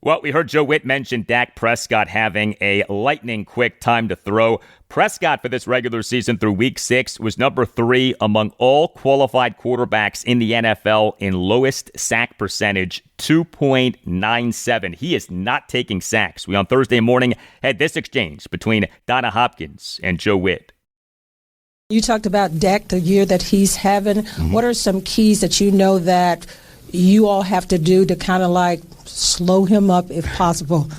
Speaker 1: Well, we heard Joe Whitt mention Dak Prescott having a lightning-quick time to throw. Prescott, for this regular season through Week 6, was number 3 among all qualified quarterbacks in the NFL in lowest sack percentage, 2.97. He is not taking sacks. We, on Thursday morning, had this exchange between Donna Hopkins and Joe Whitt.
Speaker 11: You talked about Dak, the year that he's having. Mm-hmm. What are some keys that you know that you all have to do to kind of like slow him up if possible?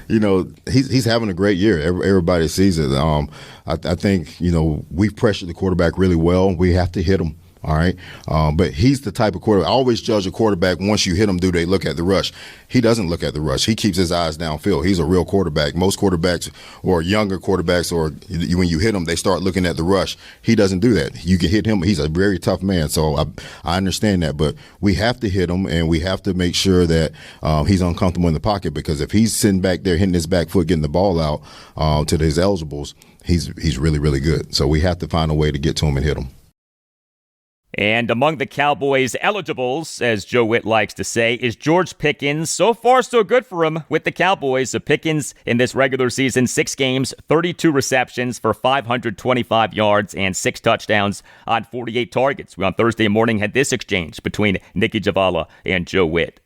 Speaker 9: You know, he's having a great year. Everybody sees it. I think, you know, we've pressured the quarterback really well. We have to hit him. All right. But he's the type of quarterback. I always judge a quarterback once you hit him, do they look at the rush? He doesn't look at the rush. He keeps his eyes downfield. He's a real quarterback. Most quarterbacks or younger quarterbacks, or when you hit them, they start looking at the rush. He doesn't do that. You can hit him. He's a very tough man. So I understand that. But we have to hit him, and we have to make sure that he's uncomfortable in the pocket, because if he's sitting back there hitting his back foot, getting the ball out to his eligibles, he's really, really good. So we have to find a way to get to him and hit him.
Speaker 1: And among the Cowboys' eligibles, as Joe Whitt likes to say, is George Pickens. So far, so good for him with the Cowboys. So Pickens in this regular season, 6 games, 32 receptions for 525 yards and 6 touchdowns on 48 targets. We on Thursday morning had this exchange between Nikki Javala and Joe Whitt.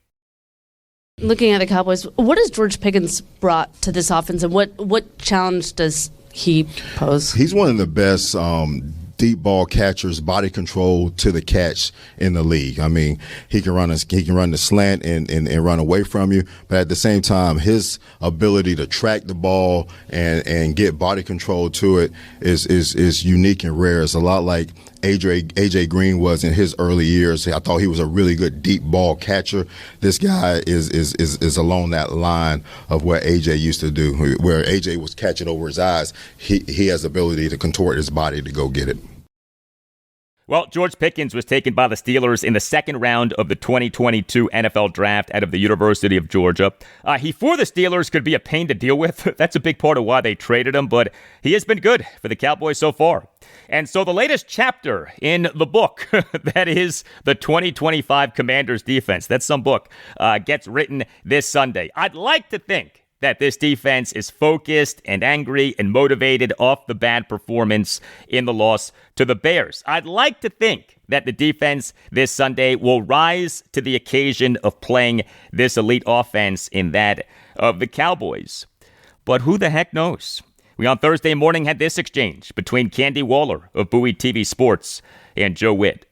Speaker 4: Looking at the Cowboys, what has George Pickens brought to this offense, and what challenge does he pose?
Speaker 9: He's one of the best deep ball catchers, body control to the catch in the league. I mean, he can run the slant and run away from you, but at the same time, his ability to track the ball and get body control to it is unique and rare. It's a lot like AJ Green was in his early years. I thought he was a really good deep ball catcher. This guy is along that line of what AJ used to do, where AJ was catching over his eyes. He has the ability to contort his body to go get it.
Speaker 1: Well, George Pickens was taken by the Steelers in the second round of the 2022 NFL Draft out of the University of Georgia. He, for the Steelers, could be a pain to deal with. That's a big part of why they traded him, but he has been good for the Cowboys so far. And so the latest chapter in the book, that is the 2025 Commanders defense, that's some book, gets written this Sunday. I'd like to think that this defense is focused and angry and motivated off the bad performance in the loss to the Bears. I'd like to think that the defense this Sunday will rise to the occasion of playing this elite offense in that of the Cowboys. But who the heck knows? We on Thursday morning had this exchange between Candy Waller of Bowie TV Sports and Joe Whitt.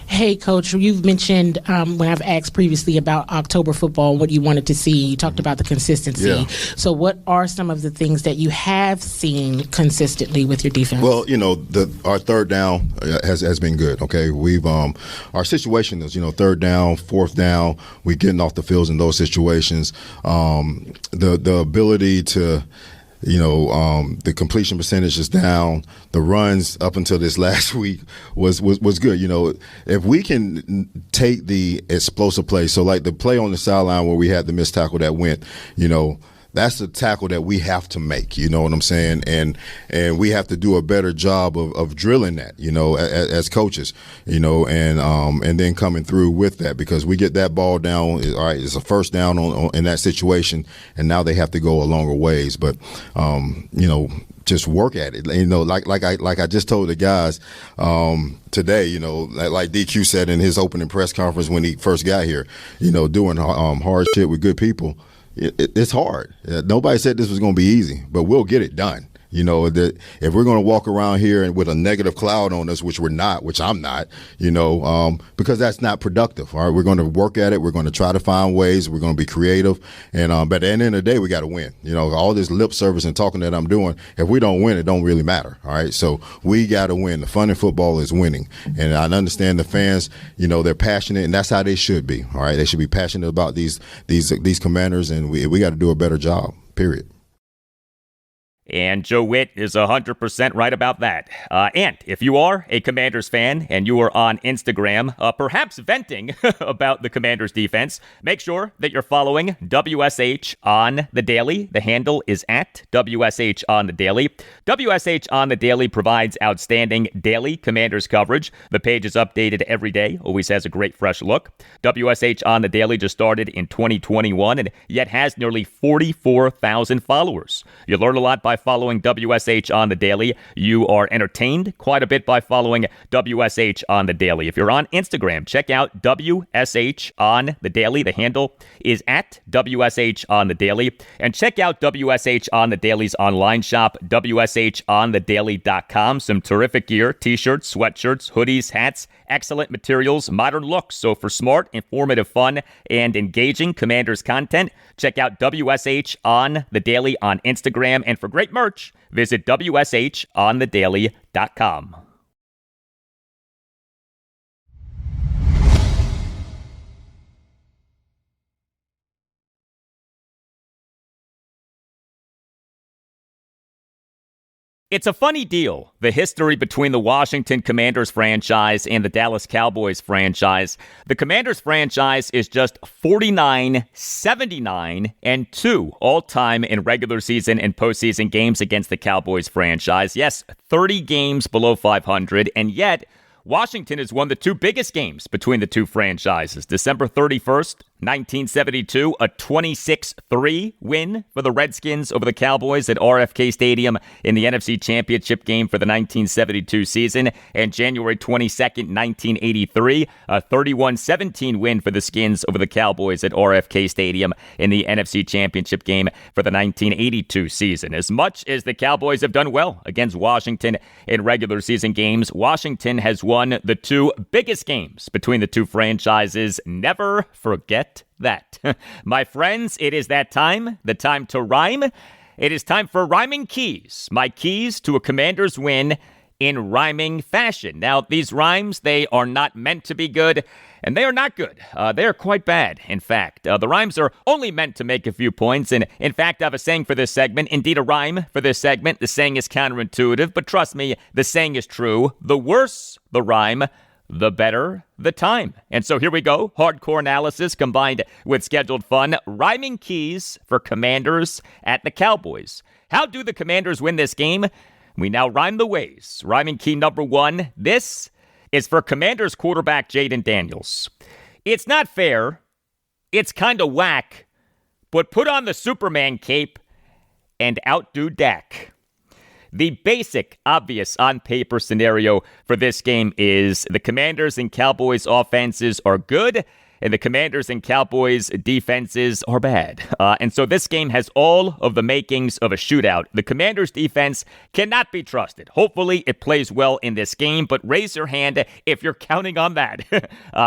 Speaker 12: Hey, Coach, you've mentioned when I've asked previously about October football, what you wanted to see, you talked about the consistency. Yeah. So what are some of the things that you have seen consistently with your defense?
Speaker 9: Well, you know, our third down has been good, okay? We've our situation is, you know, third down, fourth down, we're getting off the fields in those situations. The ability to, you know, the completion percentage is down. The runs up until this last week was good. You know, if we can take the explosive play, so like the play on the sideline where we had the missed tackle that went, you know, that's the tackle that we have to make, you know what I'm saying? And we have to do a better job of drilling that, you know, as coaches, you know, and then coming through with that, because we get that ball down, all right, it's a first down in that situation, and now they have to go a longer ways. But, you know, just work at it. You know, like I just told the guys today, you know, like DQ said in his opening press conference when he first got here, you know, doing hard shit with good people. It's hard. Nobody said this was going to be easy, but we'll get it done. You know, that if we're going to walk around here and with a negative cloud on us, which we're not, which I'm not, you know, because that's not productive. All right, we're going to work at it. We're going to try to find ways. We're going to be creative. And but at the end of the day, we got to win. You know, all this lip service and talking that I'm doing, if we don't win, it don't really matter. All right, so we got to win. The fun in football is winning. And I understand the fans, you know, they're passionate, and that's how they should be. All right, they should be passionate about these Commanders, and we got to do a better job, period.
Speaker 1: And Joe Whitt is 100% right about that. And if you are a Commanders fan and you are on Instagram, perhaps venting about the Commanders defense, make sure that you're following WSH on the Daily. The handle is at WSH on the Daily. WSH on the Daily provides outstanding daily Commanders coverage. The page is updated every day, always has a great fresh look. WSH on the Daily just started in 2021 and yet has nearly 44,000 followers. You learn a lot by following WSH on the Daily. You are entertained quite a bit by following WSH on the Daily. If you're on Instagram, check out WSH on the Daily. The handle is at WSH on the Daily. And check out WSH on the Daily's online shop, WSHonthedaily.com. Some terrific gear, t-shirts, sweatshirts, hoodies, hats, excellent materials, modern looks. So for smart, informative, fun, and engaging Commanders content, check out WSH on the Daily on Instagram. And for great merch, visit WSHonthedaily.com. It's a funny deal, the history between the Washington Commanders franchise and the Dallas Cowboys franchise. The Commanders franchise is just 49, 79, and 2 all-time in regular season and postseason games against the Cowboys franchise. Yes, 30 games below 500, and yet Washington has won the two biggest games between the two franchises. December 31st, 1972, a 26-3 win for the Redskins over the Cowboys at RFK Stadium in the NFC Championship game for the 1972 season. And January 22nd, 1983, a 31-17 win for the Skins over the Cowboys at RFK Stadium in the NFC Championship game for the 1982 season. As much as the Cowboys have done well against Washington in regular season games, Washington has won the two biggest games between the two franchises. Never forget that. My friends, it is that time, the time to rhyme. It is time for Rhyming Keys, my keys to a Commanders win in rhyming fashion. Now, these rhymes, they are not meant to be good, and they are not good. They are quite bad, in fact. The rhymes are only meant to make a few points, and in fact, I have a saying for this segment, indeed a rhyme for this segment. The saying is counterintuitive, but trust me, the saying is true. The worse the rhyme, the better the time. And so here we go. Hardcore analysis combined with scheduled fun. Rhyming keys for Commanders at the Cowboys. How do the Commanders win this game? We now rhyme the ways. Rhyming key number 1. This is for Commanders quarterback Jayden Daniels. It's not fair. It's kind of whack. But put on the Superman cape and outdo Dak. The basic, obvious, on-paper scenario for this game is the Commanders and Cowboys offenses are good, and the Commanders and Cowboys defenses are bad. And so this game has all of the makings of a shootout. The Commanders defense cannot be trusted. Hopefully it plays well in this game, but raise your hand if you're counting on that,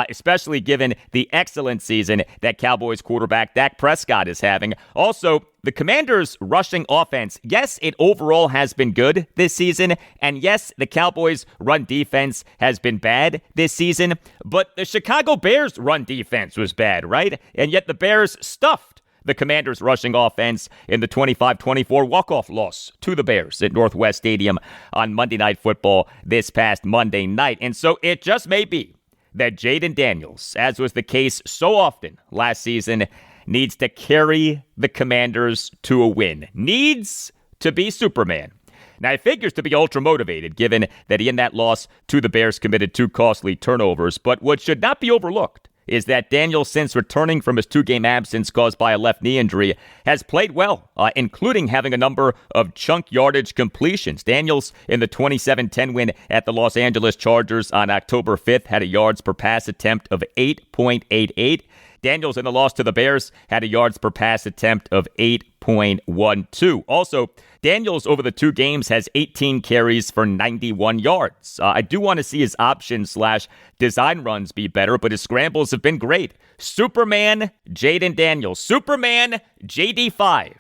Speaker 1: especially given the excellent season that Cowboys quarterback Dak Prescott is having. Also, the Commanders' rushing offense, yes, it overall has been good this season, and yes, the Cowboys' run defense has been bad this season, but the Chicago Bears' run defense was bad, right? And yet the Bears stuffed the Commanders' rushing offense in the 25-24 walk-off loss to the Bears at Northwest Stadium on Monday Night Football this past Monday night. And so it just may be that Jayden Daniels, as was the case so often last season, needs to carry the Commanders to a win. Needs to be Superman. Now, he figures to be ultra-motivated, given that he in that loss to the Bears committed 2 costly turnovers. But what should not be overlooked is that Daniels, since returning from his 2-game absence caused by a left knee injury, has played well, including having a number of chunk yardage completions. Daniels, in the 27-10 win at the Los Angeles Chargers on October 5th, had a yards per pass attempt of 8.88. Daniels in the loss to the Bears had a yards per pass attempt of 8.12. Also, Daniels over the 2 games has 18 carries for 91 yards. I do want to see his option/design runs be better, but his scrambles have been great. Superman Jayden Daniels. Superman JD5.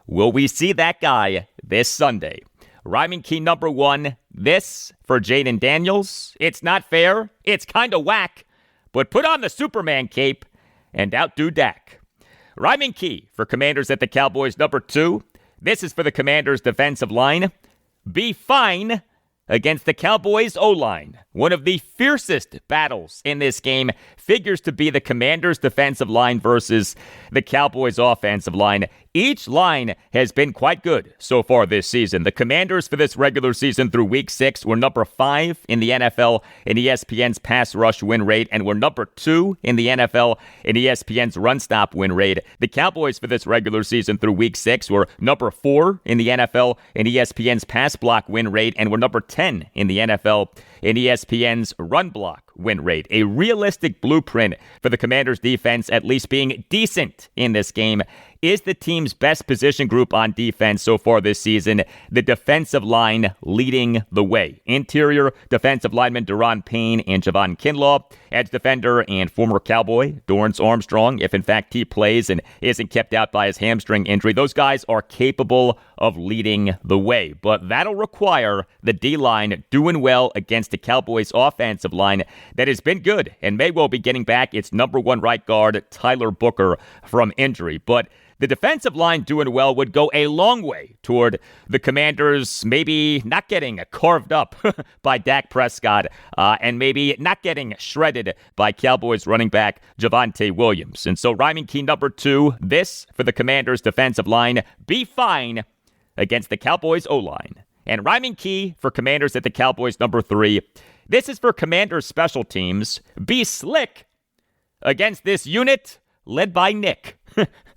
Speaker 1: Will we see that guy this Sunday? Rhyming key number 1. This for Jayden Daniels. It's not fair. It's kind of whack. But put on the Superman cape and outdo Dak. Rhyming key for Commanders at the Cowboys number 2. This is for the Commanders' defensive line. Be fine against the Cowboys' O-line. One of the fiercest battles in this game figures to be the Commanders' defensive line versus the Cowboys' offensive line. Each line has been quite good so far this season. The Commanders for this regular season through Week 6 were number 5 in the NFL in ESPN's pass rush win rate and were number 2 in the NFL in ESPN's run stop win rate. The Cowboys for this regular season through Week 6 were number 4 in the NFL in ESPN's pass block win rate and were number 10 in the NFL in ESPN's run block win rate. A realistic blueprint for the Commanders' defense at least being decent in this game is the team's best position group on defense so far this season, the defensive line leading the way. Interior defensive lineman Daron Payne and Javon Kinlaw, edge defender and former Cowboy Dorance Armstrong, if in fact he plays and isn't kept out by his hamstring injury. Those guys are capable of leading the way, but that'll require the D-line doing well against the Cowboys' offensive line that has been good and may well be getting back its number 1 right guard, Tyler Booker, from injury. But the defensive line doing well would go a long way toward the Commanders maybe not getting carved up by Dak Prescott and maybe not getting shredded by Cowboys running back Javonte Williams. And so rhyming key number 2, this for the Commanders' defensive line, be fine against the Cowboys' O-line. And rhyming key for Commanders at the Cowboys number 3, this is for Commanders' special teams, be slick against this unit led by Nick.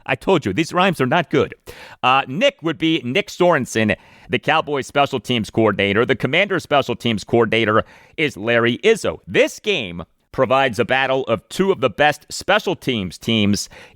Speaker 1: I told you, these rhymes are not good. Nick would be Nick Sorensen, the Cowboys special teams coordinator. The Commanders special teams coordinator is Larry Izzo. This game provides a battle of 2 of the best special teams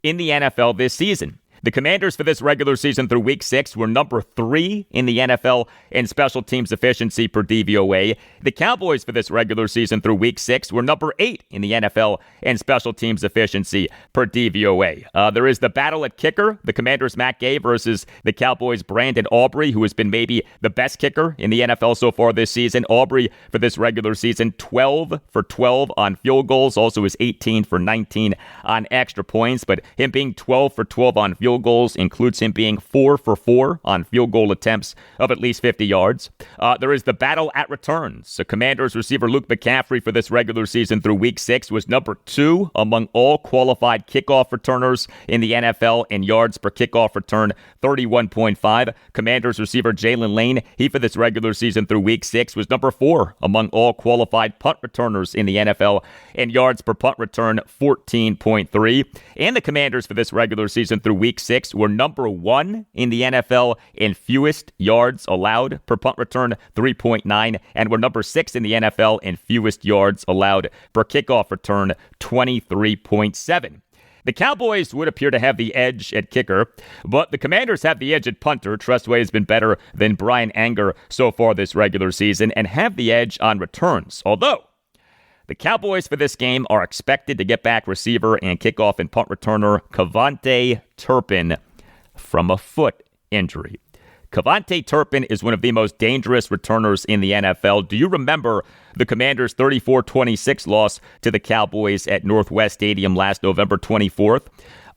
Speaker 1: in the NFL this season. The Commanders for this regular season through Week 6 were number 3 in the NFL in special teams efficiency per DVOA. The Cowboys for this regular season through Week 6 were number 8 in the NFL in special teams efficiency per DVOA. There is the battle at kicker, the Commanders' Matt Gay versus the Cowboys' Brandon Aubrey, who has been maybe the best kicker in the NFL so far this season. Aubrey for this regular season, 12 for 12 on field goals, also is 18 for 19 on extra points, but him being 12 for 12 on field goals includes him being 4 for 4 on field goal attempts of at least 50 yards. There is the battle at returns. The Commanders receiver Luke McCaffrey for this regular season through Week 6 was number 2 among all qualified kickoff returners in the NFL in yards per kickoff return, 31.5. Commanders receiver Jalen Lane, he for this regular season through Week 6 was number 4 among all qualified punt returners in the NFL in yards per punt return, 14.3. And the Commanders for this regular season through Week 6 were number 1 in the NFL in fewest yards allowed per punt return, 3.9, and were number 6 in the NFL in fewest yards allowed per kickoff return, 23.7. The Cowboys would appear to have the edge at kicker, but the Commanders have the edge at punter. Trustway has been better than Brian Anger so far this regular season and have the edge on returns, although the Cowboys for this game are expected to get back receiver and kickoff and punt returner KaVontae Turpin from a foot injury. KaVontae Turpin is one of the most dangerous returners in the NFL. Do you remember the Commanders' 34-26 loss to the Cowboys at Northwest Stadium last November 24th?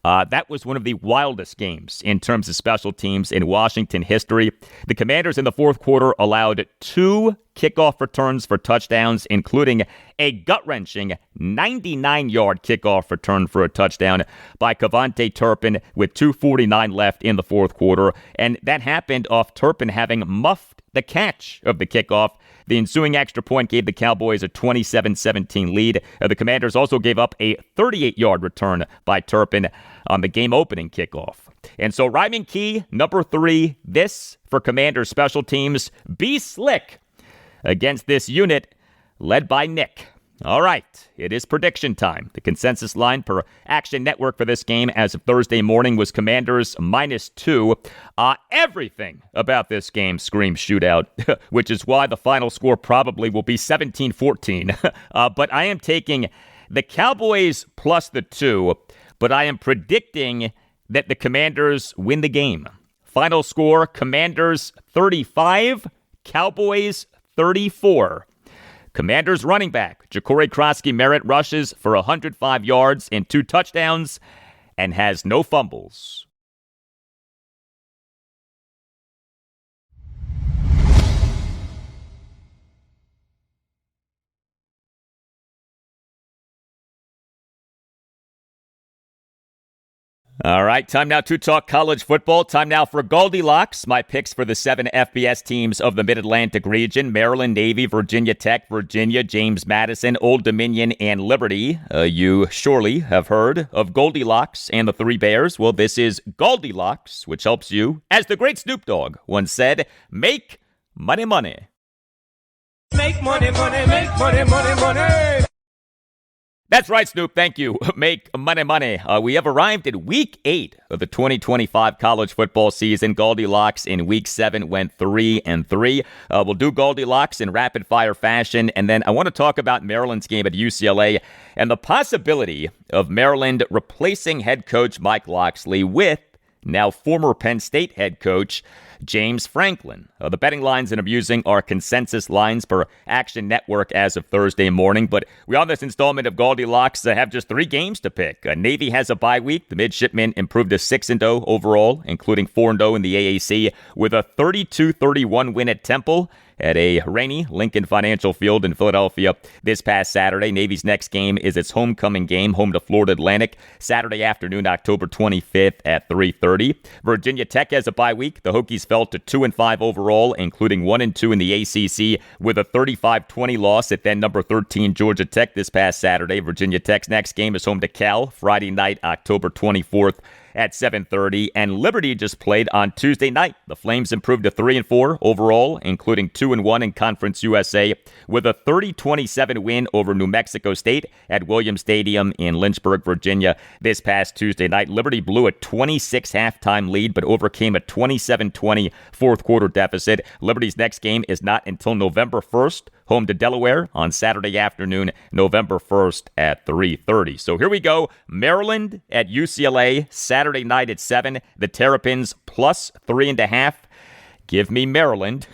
Speaker 1: That was one of the wildest games in terms of special teams in Washington history. The Commanders in the fourth quarter allowed 2 kickoff returns for touchdowns, including a gut-wrenching 99-yard kickoff return for a touchdown by KaVontae Turpin with 2:49 left in the fourth quarter. And that happened off Turpin having muffed the catch of the kickoff. The ensuing extra point gave the Cowboys a 27-17 lead. The Commanders also gave up a 38-yard return by Turpin on the game-opening kickoff. And so rhyming key number 3, this for Commanders special teams, be slick against this unit led by Nick. All right, it is prediction time. The consensus line per Action Network for this game as of Thursday morning was Commanders -2. Everything about this game screams shootout, which is why the final score probably will be 17-14. But I am taking the Cowboys plus the 2, but I am predicting that the Commanders win the game. Final score, Commanders 35, Cowboys 34. Commanders running back Jacory Croskey-Merritt rushes for 105 yards and 2 touchdowns and has no fumbles. All right, time now to talk college football. Time now for Goldilocks. My picks for the 7 FBS teams of the Mid-Atlantic region: Maryland, Navy, Virginia Tech, Virginia, James Madison, Old Dominion, and Liberty. You surely have heard of Goldilocks and the 3 Bears. Well, this is Goldilocks, which helps you, as the great Snoop Dogg once said, make money, money.
Speaker 13: Make money, money, make money, money, money.
Speaker 1: That's right, Snoop. Thank you. Make money, money. We have arrived at Week 8 of the 2025 college football season. Goldilocks in Week 7 went 3-3. We'll do Goldilocks in rapid-fire fashion, and then I want to talk about Maryland's game at UCLA and the possibility of Maryland replacing head coach Mike Locksley with now former Penn State head coach James Franklin. The betting lines that I'm using are consensus lines per Action Network as of Thursday morning, but we on this installment of Goldilocks have just 3 games to pick. Navy has a bye week. The midshipmen improved to 6-0 overall, including 4-0 in the AAC, with a 32-31 win at Temple at a rainy Lincoln Financial Field in Philadelphia this past Saturday. Navy's next game is its homecoming game, home to Florida Atlantic, Saturday afternoon, October 25th at 3:30. Virginia Tech has a bye week. The Hokies fell to 2-5 overall, including 1-2 in the ACC, with a 35-20 loss at then number 13 Georgia Tech this past Saturday. Virginia Tech's next game is home to Cal, Friday night, October 24th. At 7:30, and Liberty just played on Tuesday night. The Flames improved to 3-4 overall, including 2-1 in Conference USA, with a 30-27 win over New Mexico State at Williams Stadium in Lynchburg, Virginia. This past Tuesday night, Liberty blew a 26 halftime lead, but overcame a 27-20 fourth quarter deficit. Liberty's next game is not until November 1st. Home to Delaware on Saturday afternoon, November 1st at 3:30. So here we go. Maryland at UCLA, Saturday night at 7. The Terrapins plus 3.5. Give me Maryland.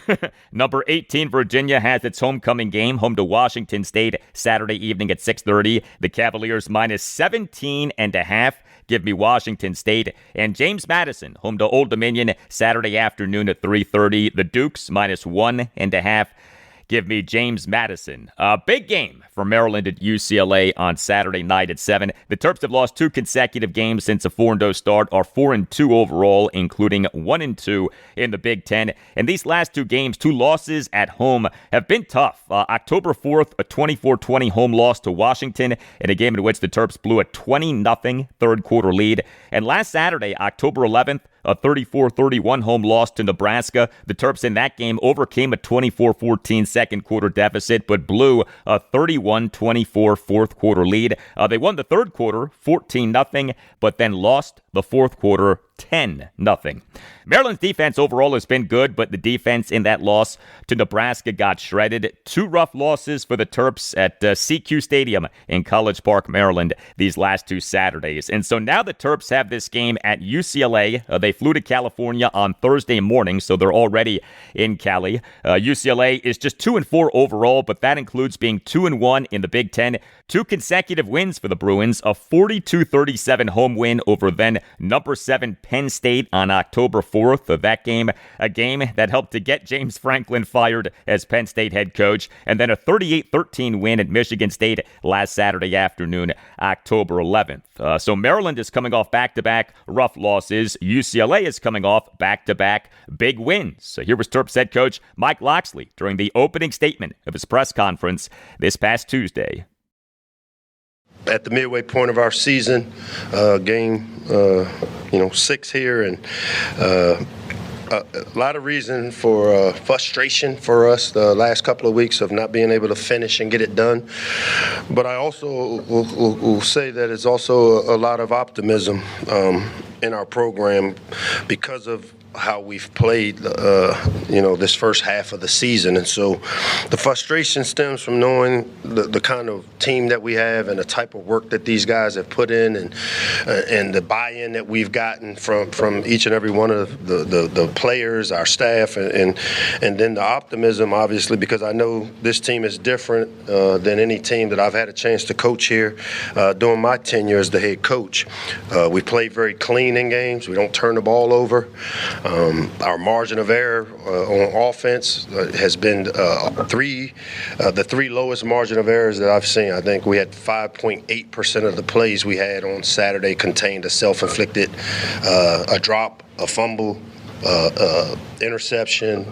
Speaker 1: Number 18, Virginia, has its homecoming game, home to Washington State, Saturday evening at 6:30. The Cavaliers minus 17.5. Give me Washington State. And James Madison, home to Old Dominion, Saturday afternoon at 3:30. The Dukes minus 1.5. Give me James Madison. A big game for Maryland at UCLA on Saturday night at 7. The Terps have lost 2 consecutive games since a 4-0 start, are 4-2 overall, including 1-2 in the Big Ten. And these last 2 games, 2 losses at home, have been tough. October 4th, a 24-20 home loss to Washington in a game in which the Terps blew a 20-0 third quarter lead. And last Saturday, October 11th, a 34-31 home loss to Nebraska. The Terps in that game overcame a 24-14 second quarter deficit, but blew a 31-24 fourth quarter lead. They won the third quarter 14-0, but then lost the fourth quarter 10-0. Maryland's defense overall has been good, but the defense in that loss to Nebraska got shredded. 2 rough losses for the Terps at CQ Stadium in College Park, Maryland, these last 2 Saturdays. And so now the Terps have this game at UCLA. They flew to California on Thursday morning, so they're already in Cali. UCLA is just 2-4 overall, but that includes being 2-1 in the Big Ten. 2 consecutive wins for the Bruins, a 42-37 home win over then number 7 Penn State on October 4th of that game, a game that helped to get James Franklin fired as Penn State head coach, and then a 38-13 win at Michigan State last Saturday afternoon, October 11th. So Maryland is coming off back-to-back rough losses. UCLA is coming off back-to-back big wins. So here was Terps head coach Mike Locksley during the opening statement of his press conference this past Tuesday.
Speaker 14: At the midway point of our season, game 6 here, and a lot of reason for frustration for us the last couple of weeks of not being able to finish and get it done. But I also will say that it's also a lot of optimism in our program because of how we've played, this first half of the season. And so the frustration stems from knowing the kind of team that we have and the type of work that these guys have put in and the buy-in that we've gotten from each and every one of the players, our staff, and then the optimism, obviously, because I know this team is different than any team that I've had a chance to coach here during my tenure as the head coach. We play very clean in games. We don't turn the ball over. Our margin of error on offense has been the three lowest margin of errors that I've seen. I think we had 5.8% of the plays we had on Saturday contained a self-inflicted, a drop, a fumble, interception,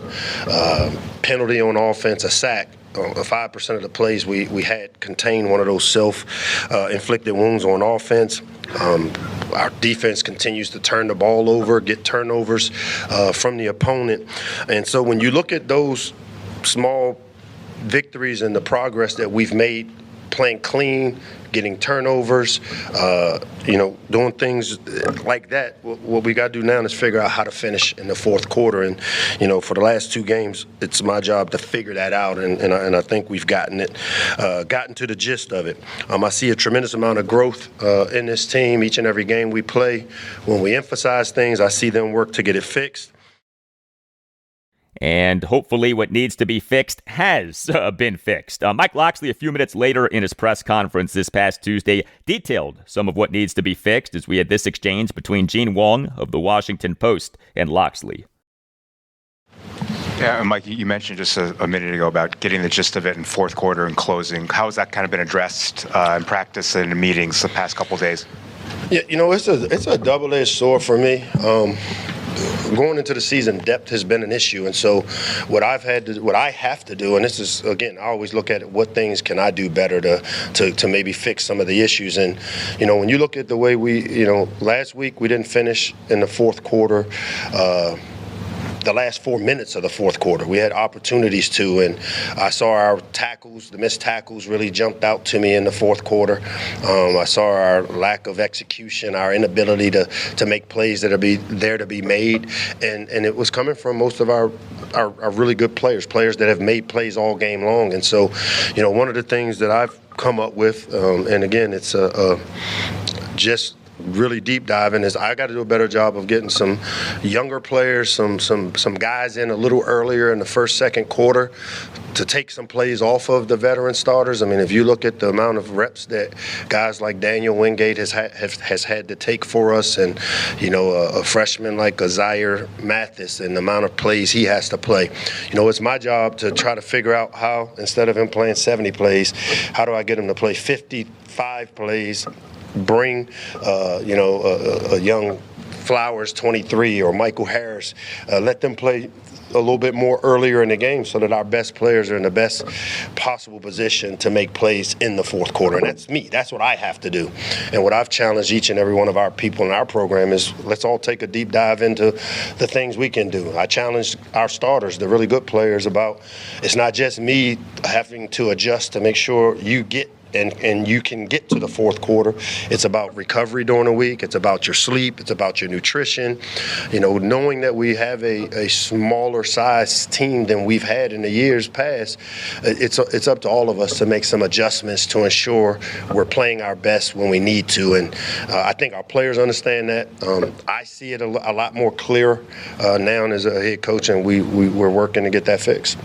Speaker 14: penalty on offense, a sack. 5% of the plays we had contained one of those self-inflicted wounds on offense. Our defense continues to turn the ball over, get turnovers from the opponent. And so when you look at those small victories and the progress that we've made, playing clean, getting turnovers, doing things like that, what we got to do now is figure out how to finish in the fourth quarter. And, for the last two games, it's my job to figure that out, and I think we've gotten to the gist of it. I see a tremendous amount of growth in this team each and every game we play. When we emphasize things, I see them work to get it fixed.
Speaker 1: And hopefully what needs to be fixed has been fixed. Mike Locksley, a few minutes later in his press conference this past Tuesday, detailed some of what needs to be fixed as we had this exchange between Gene Wong of the Washington Post and Locksley.
Speaker 15: Yeah, Mike, you mentioned just a minute ago about getting the gist of it in fourth quarter and closing. How has that kind of been addressed in practice and in meetings the past couple of days?
Speaker 14: Yeah, it's a double-edged sword for me. Going into the season, depth has been an issue, and so what I have to do, and this is, again, I always look at it, what things can I do better to maybe fix some of the issues. And when you look at the way last week we didn't finish in the fourth quarter. The last 4 minutes of the fourth quarter, we had opportunities to, and I saw our tackles, the missed tackles really jumped out to me in the fourth quarter. I saw our lack of execution, our inability to make plays that are there to be made, and it was coming from most of our really good players that have made plays all game long. And so, one of the things that I've come up with, and again, it's just really deep diving, is I got to do a better job of getting some younger players, some guys in a little earlier in the first, second quarter to take some plays off of the veteran starters. I mean, if you look at the amount of reps that guys like Daniel Wingate has had to take for us, and a freshman like Zaire Mathis and the amount of plays he has to play, it's my job to try to figure out how, instead of him playing 70 plays, how do I get him to play 55 plays, bring a young Flowers 23 or Michael Harris, let them play a little bit more earlier in the game so that our best players are in the best possible position to make plays in the fourth quarter. And that's me. That's what I have to do. And what I've challenged each and every one of our people in our program is, let's all take a deep dive into the things we can do. I challenged our starters, the really good players, about it's not just me having to adjust to make sure you get and you can get to the fourth quarter. It's about recovery during the week. It's about your sleep. It's about your nutrition. Knowing that we have a smaller size team than we've had in the years past, it's up to all of us to make some adjustments to ensure we're playing our best when we need to. And I think our players understand that. I see it a lot more clear now as a head coach, and we're working to get that fixed.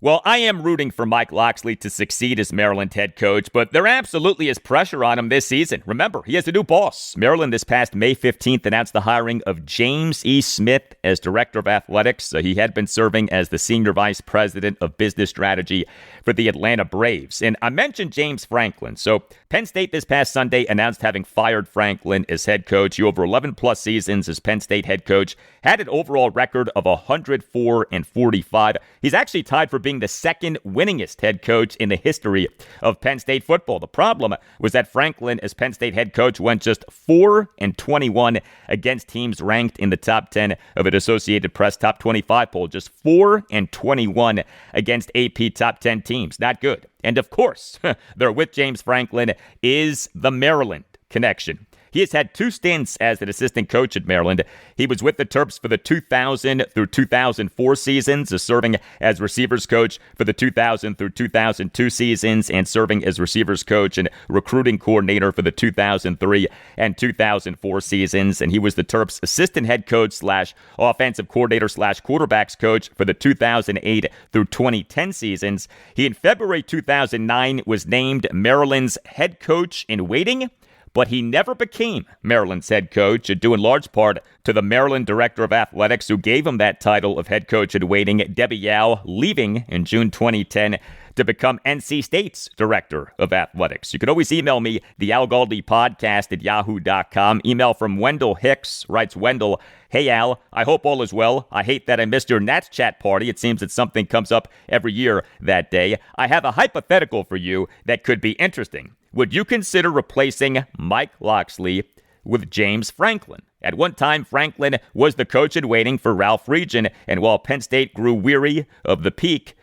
Speaker 1: Well, I am rooting for Mike Locksley to succeed as Maryland head coach, but there absolutely is pressure on him this season. Remember, he has a new boss. Maryland this past May 15th announced the hiring of James E. Smith as director of athletics. He had been serving as the senior vice president of business strategy for the Atlanta Braves. And I mentioned James Franklin. So Penn State this past Sunday announced having fired Franklin as head coach. He, over 11-plus seasons as Penn State head coach, had an overall record of 104-45. He's actually tied for being the second winningest head coach in the history of Penn State football. The problem was that Franklin, as Penn State head coach, went just 4-21 against teams ranked in the top 10 of an Associated Press top 25 poll. Just 4-21 against AP top 10 teams. Not good. And of course, there with James Franklin is the Maryland connection. He has had 2 stints as an assistant coach at Maryland. He was with the Terps for the 2000 through 2004 seasons, serving as receivers coach for the 2000 through 2002 seasons, and serving as receivers coach and recruiting coordinator for the 2003 and 2004 seasons. And he was the Terps assistant head coach / offensive coordinator / quarterbacks coach for the 2008 through 2010 seasons. He, in February 2009, was named Maryland's head coach in waiting, but he never became Maryland's head coach, due in large part to the Maryland director of athletics who gave him that title of head coach in waiting, Debbie Yao, leaving in June 2010 to become NC State's director of athletics. You can always email me, the Al Galdi podcast at yahoo.com. Email from Wendell Hicks, writes Wendell, "Hey Al, I hope all is well. I hate that I missed your Nats chat party. It seems that something comes up every year that day. I have a hypothetical for you that could be interesting. Would you consider replacing Mike Locksley with James Franklin? At one time, Franklin was the coach in waiting for Ralph Regan, and while Penn State grew weary of the peak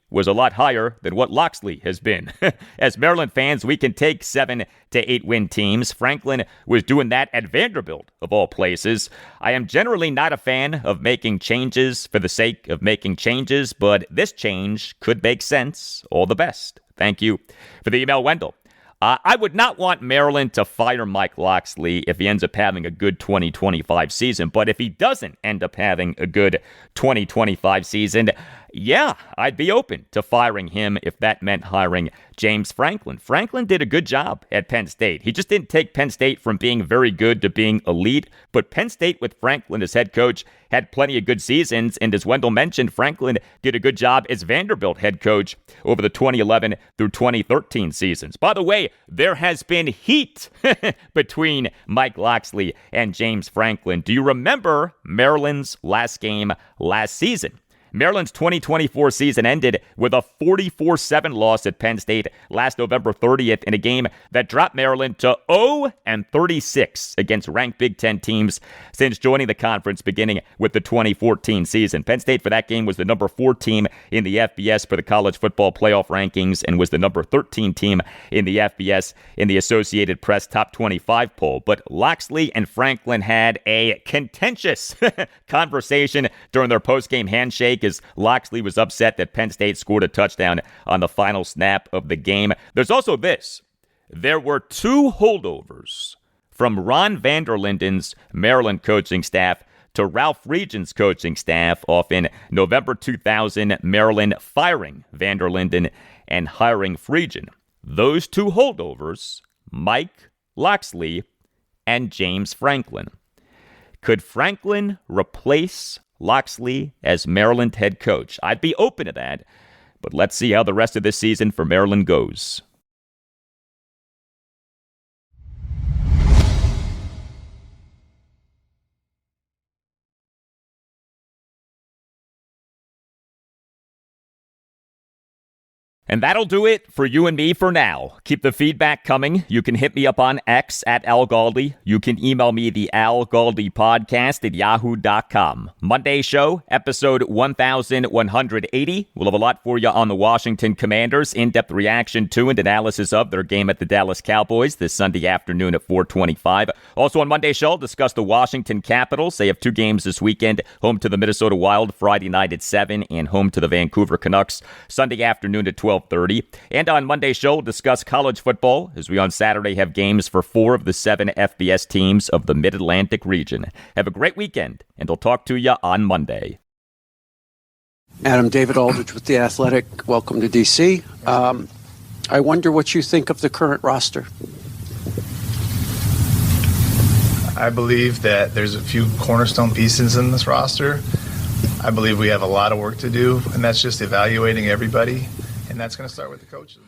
Speaker 1: was a lot higher than what Locksley has been. As Maryland fans, we can take 7 to 8 win teams. Franklin was doing that at Vanderbilt, of all places. I am generally not a fan of making changes for the sake of making changes, but this change could make sense. All the best." Thank you for the email, Wendell. I would not want Maryland to fire Mike Locksley if he ends up having a good 2025 season. But if he doesn't end up having a good 2025 season, yeah, I'd be open to firing him if that meant hiring James Franklin. Franklin did a good job at Penn State. He just didn't take Penn State from being very good to being elite. But Penn State with Franklin as head coach had plenty of good seasons. And as Wendell mentioned, Franklin did a good job as Vanderbilt head coach over the 2011 through 2013 seasons. By the way, there has been heat between Mike Locksley and James Franklin. Do you remember Maryland's last game last season? Maryland's 2024 season ended with a 44-7 loss at Penn State last November 30th in a game that dropped Maryland to 0-36 against ranked Big Ten teams since joining the conference beginning with the 2014 season. Penn State for that game was the number 4 team in the FBS for the college football playoff rankings and was the number 13 team in the FBS in the Associated Press Top 25 poll. But Locksley and Franklin had a contentious conversation during their post-game handshake as Locksley was upset that Penn State scored a touchdown on the final snap of the game. There's also this. There were 2 holdovers from Ron Vanderlinden's Maryland coaching staff to Ralph Regan's coaching staff off in November 2000, Maryland firing Vanderlinden and hiring Regan. Those 2 holdovers, Mike Locksley and James Franklin. Could Franklin replace Locksley as Maryland head coach? I'd be open to that, but let's see how the rest of this season for Maryland goes. And that'll do it for you and me for now. Keep the feedback coming. You can hit me up on X at Al Galdi. You can email me, the Al Galdi podcast at yahoo.com. Monday show, episode 1180. We'll have a lot for you on the Washington Commanders. In-depth reaction to and analysis of their game at the Dallas Cowboys this Sunday afternoon at 4:25. Also on Monday show, I'll discuss the Washington Capitals. They have 2 games this weekend. Home to the Minnesota Wild Friday night at 7 and home to the Vancouver Canucks Sunday afternoon at 12:30. And on Monday's show, we'll discuss college football as we on Saturday have games for 4 of the 7 FBS teams of the Mid-Atlantic region. Have a great weekend, and I'll talk to you on Monday.
Speaker 2: Adam, David Aldridge with The Athletic. Welcome to D.C. I wonder what you think of the current roster.
Speaker 3: I believe that there's a few cornerstone pieces in this roster. I believe we have a lot of work to do, and that's just evaluating everybody. And that's going to start with the coaches.